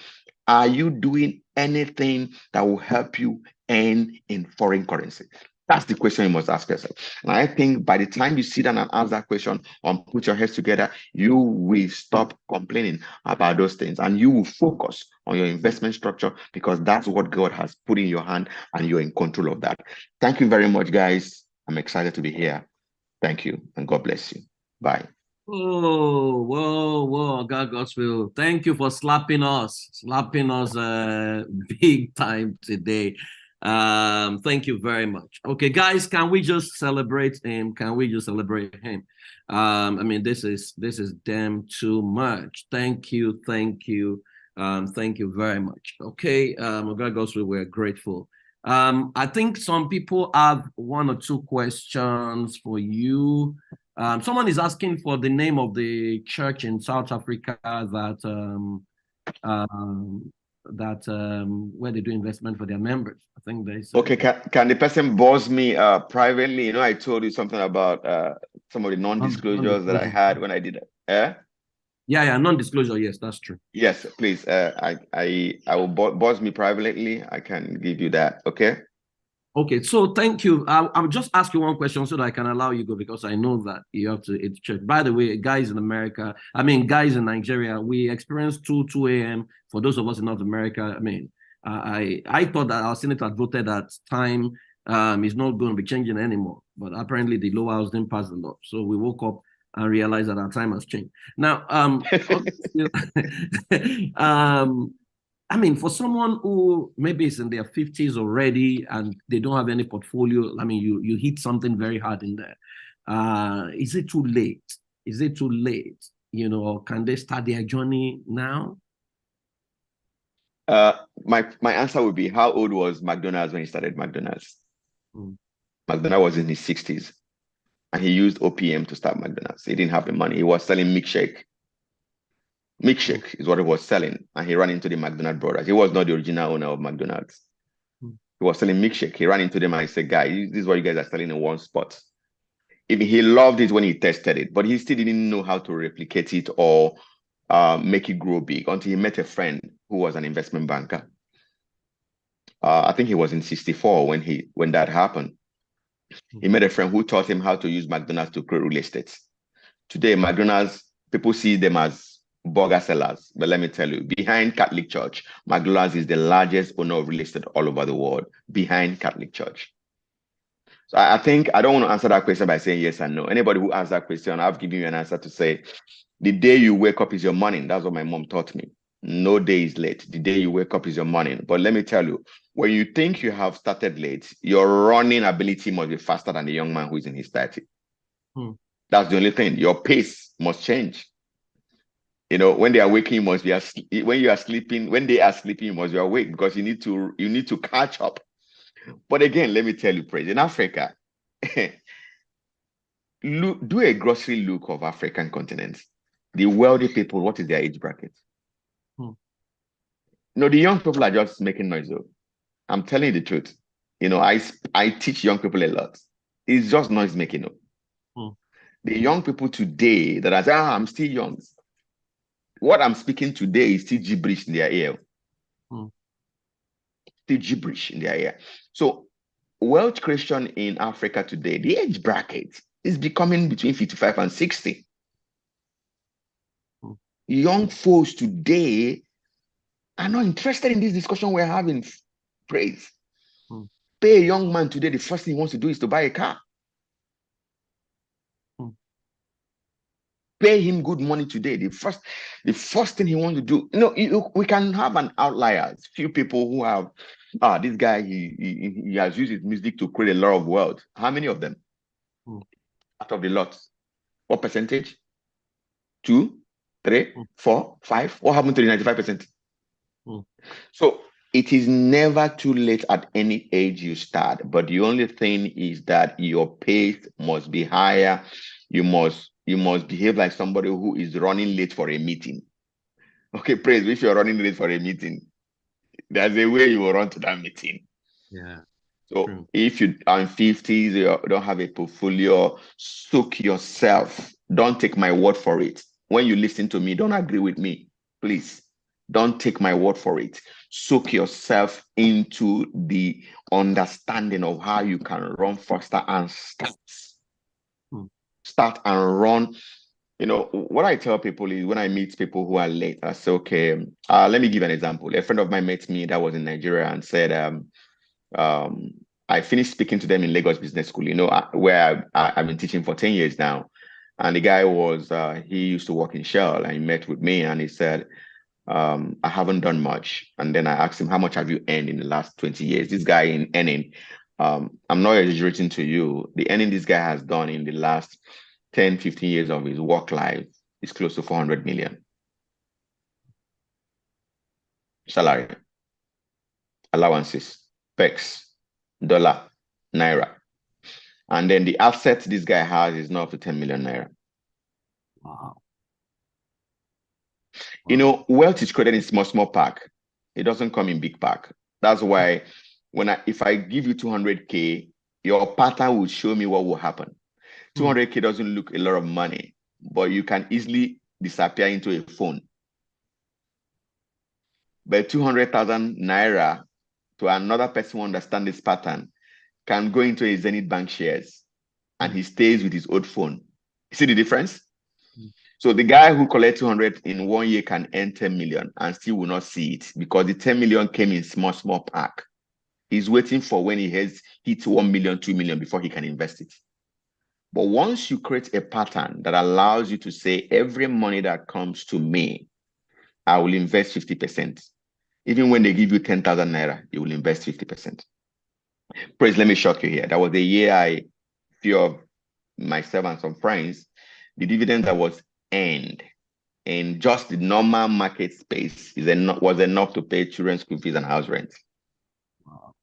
are you doing anything that will help you earn in foreign currency? That's the question you must ask yourself. And I think by the time you sit down and ask that question and put your heads together, you will stop complaining about those things and you will focus on your investment structure, because that's what God has put in your hand and you're in control of that. Thank you very much, guys. I'm excited to be here. Thank you, and God bless you. Bye. Oh, whoa, God, Godswill. Thank you for slapping us big time today. Thank you very much. Okay, guys, can we just celebrate him? I mean, this is damn too much. Thank you. Thank you very much. Okay, God, Godswill, we're grateful. I think some people have one or two questions for you. Someone is asking for the name of the church in South Africa that where they do investment for their members. I think they say. Okay, can the person boss me privately? You know, I told you something about some of the non-disclosures that I had when I did it. Yeah, non-disclosure. Yes, that's true. Yes, please. I will boss me privately. I can give you that. Okay. Okay, so thank you. I'll just ask you one question so that I can allow you go, because I know that you have to check. By the way, guys in America, guys in Nigeria, we experienced 2 a.m. For those of us in North America, I mean, I thought that our Senate had voted that time is not going to be changing anymore, but apparently the lower house didn't pass the law. So we woke up and realized that our time has changed. Now, I mean, for someone who maybe is in their 50s already and they don't have any portfolio, I mean, you hit something very hard in there. Is it too late? Is it too late? You know, can they start their journey now? My answer would be, how old was McDonald's when he started McDonald's? Mm. McDonald was in his 60s, and he used OPM to start McDonald's. He didn't have the money. He was selling milkshake. Milkshake is what he was selling, and he ran into the McDonald brothers. He was not the original owner of McDonald's. Mm. He was selling milkshake. He ran into them and he said, "Guys, this is what you guys are selling in one spot." He loved it when he tested it, but he still didn't know how to replicate it or make it grow big until he met a friend who was an investment banker. I think he was in 64 when that happened. He met a friend who taught him how to use McDonald's to create real estate. Today, McDonald's, people see them as burger sellers. But let me tell you, behind Catholic Church, McDonald's is the largest owner of real estate all over the world, behind Catholic Church. So I think I don't want to answer that question by saying yes and no. Anybody who asks that question, I've given you an answer to say, the day you wake up is your morning. That's what my mom taught me. No day is late. The day you wake up is your morning. But let me tell you, when you think you have started late, your running ability must be faster than the young man who is in his 30. That's the only thing. Your pace must change. You know, when they are waking, you must be asleep. When you are sleeping, when they are sleeping, you must be awake because you need to catch up. But again, let me tell you, Praise, in Africa, do a grocery look of African continent. The wealthy people, what is their age bracket? No, the young people are just making noise. Though. I'm telling you the truth. You know, I teach young people a lot. It's just noise making. The young people today that are saying, I'm still young. What I'm speaking today is still gibberish in their ear. Still gibberish in their ear. So, wealth creation in Africa today, the age bracket is becoming between 55 and 60. Young folks today are not interested in this discussion we're having. Praise. Pay a young man today, the first thing he wants to do is to buy a car. Pay him good money today. The first thing he wants to do. We can have an outlier. Few people who have, this guy, he has used his music to create a lot of wealth. How many of them? Out of the lot. What percentage? 2, 3, 4, 5. What happened to the 95%? So it is never too late at any age you start. But the only thing is that your pace must be higher. You must behave like somebody who is running late for a meeting. Okay, Praise, if you're running late for a meeting, there's a way you will run to that meeting. Yeah. So if you are in 50s, you don't have a portfolio, soak yourself. Don't take my word for it. When you listen to me, don't agree with me. Please, don't take my word for it. Soak yourself into the understanding of how you can run faster and start and run. You know, what I tell people is when I meet people who are late, I say, okay, let me give an example. A friend of mine met me that was in Nigeria and said, I finished speaking to them in Lagos Business School, where I've been teaching for 10 years now. And the guy he used to work in Shell and he met with me and he said, I haven't done much. And then I asked him, how much have you earned in the last 20 years? This guy in earning, I'm not exaggerating to you. The earning this guy has done in the last 10, 15 years of his work life is close to 400 million. Salary, allowances, perks, dollar, naira. And then the asset this guy has is not up to 10 million naira. Wow. You know, wealth is created in small pack. It doesn't come in big pack. That's why if I give you 200K, your pattern will show me what will happen. 200K doesn't look a lot of money, but you can easily disappear into a phone. But 200,000 naira to another person who understands this pattern can go into a Zenith Bank shares and he stays with his old phone. You see the difference? So the guy who collects 200 in 1 year can earn 10 million and still will not see it because the 10 million came in small pack. He's waiting for when he hits 1 million, 2 million before he can invest it. But once you create a pattern that allows you to say, every money that comes to me, I will invest 50%. Even when they give you 10,000 naira, you will invest 50%. Praise, let me shock you here. That was the year I few of myself and some friends, the dividend that was earned in just the normal market space was enough to pay children's school fees and house rent. Wow.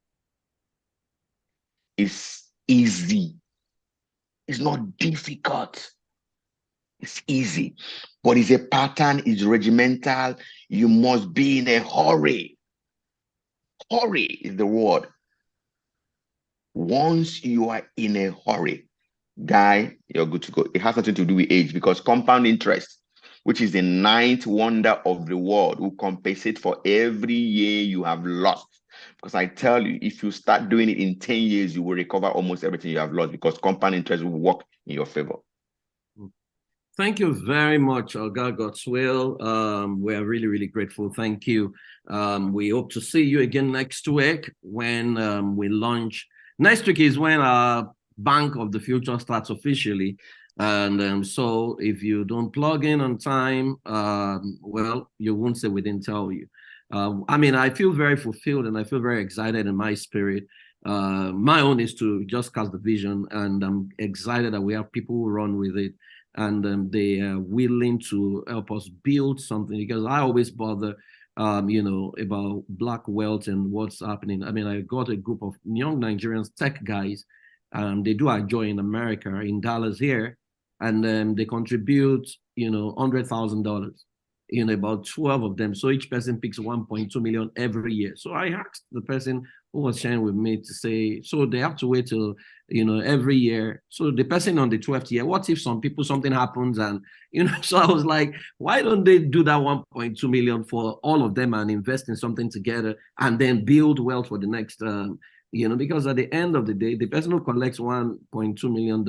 It's easy. It's not difficult. It's easy, but it's a pattern, it's regimental. You must be in a hurry. Hurry is the word. Once you are in a hurry, guy, you're good to go. It has nothing to do with age, because compound interest, which is the ninth wonder of the world, will compensate for every year you have lost. Because I tell you, if you start doing it in 10 years, you will recover almost everything you have lost, because compound interest will work in your favor. Thank you very much, Oga Godswill. We're really, really grateful. Thank you. We hope to see you again next week when we launch. Next week is when our Bank of the Future starts officially. And so if you don't plug in on time, well, you won't say we didn't tell you. I mean, I feel very fulfilled and I feel very excited in my spirit. My own is to just cast the vision, and I'm excited that we have people who run with it, and they are willing to help us build something, because I always bother about Black wealth and what's happening. I mean, I got a group of young Nigerians, tech guys, they do enjoy in America, in Dallas here, and they contribute, $100,000, about 12 of them. So each person picks 1.2 million every year. So I asked the person who was sharing with me to say, so they have to wait till, every year. So the person on the 12th year, what if something happens? And, so I was like, why don't they do that 1.2 million for all of them and invest in something together and then build wealth for the next, because at the end of the day, the person who collects $1.2 million,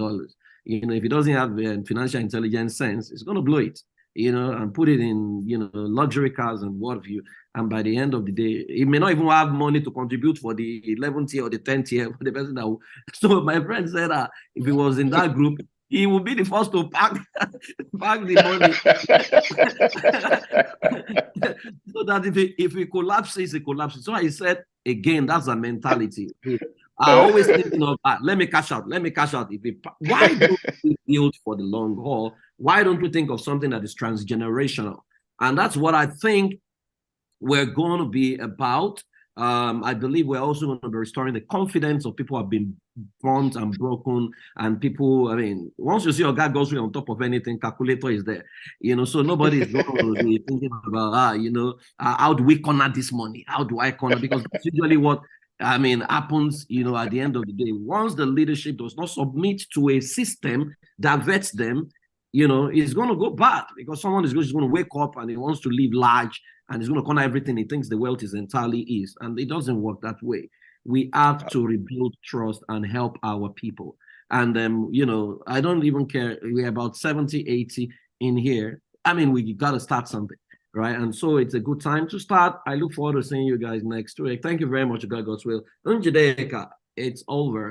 if he doesn't have financial intelligence sense, it's going to blow it. And put it in, luxury cars and what have you. And by the end of the day, he may not even have money to contribute for the 11th year or the 10th year for the person that will. So my friend said that if he was in that group, he would be the first to pack the money. So that if he collapses, he collapses. So I said, again, that's a mentality. I always thinking of let me cash out. Why don't we build for the long haul? Why don't we think of something that is transgenerational? And that's what I think we're going to be about. I believe we're also going to be restoring the confidence of people who have been burnt and broken, and people, I mean, once you see your guy goes on top of anything, calculator is there, so nobody is going to be thinking about, how do we corner this money? How do I corner? Because that's usually what happens, at the end of the day. Once the leadership does not submit to a system that vets them, it's going to go bad, because someone is just going to wake up and he wants to live large and he's going to corner everything he thinks the wealth is entirely is. And it doesn't work that way. We have to rebuild trust and help our people. And, I don't even care. We're about 70, 80 in here. We got to start something. Right. And so it's a good time to start. I look forward to seeing you guys next week. Thank you very much, Godswill. It's over.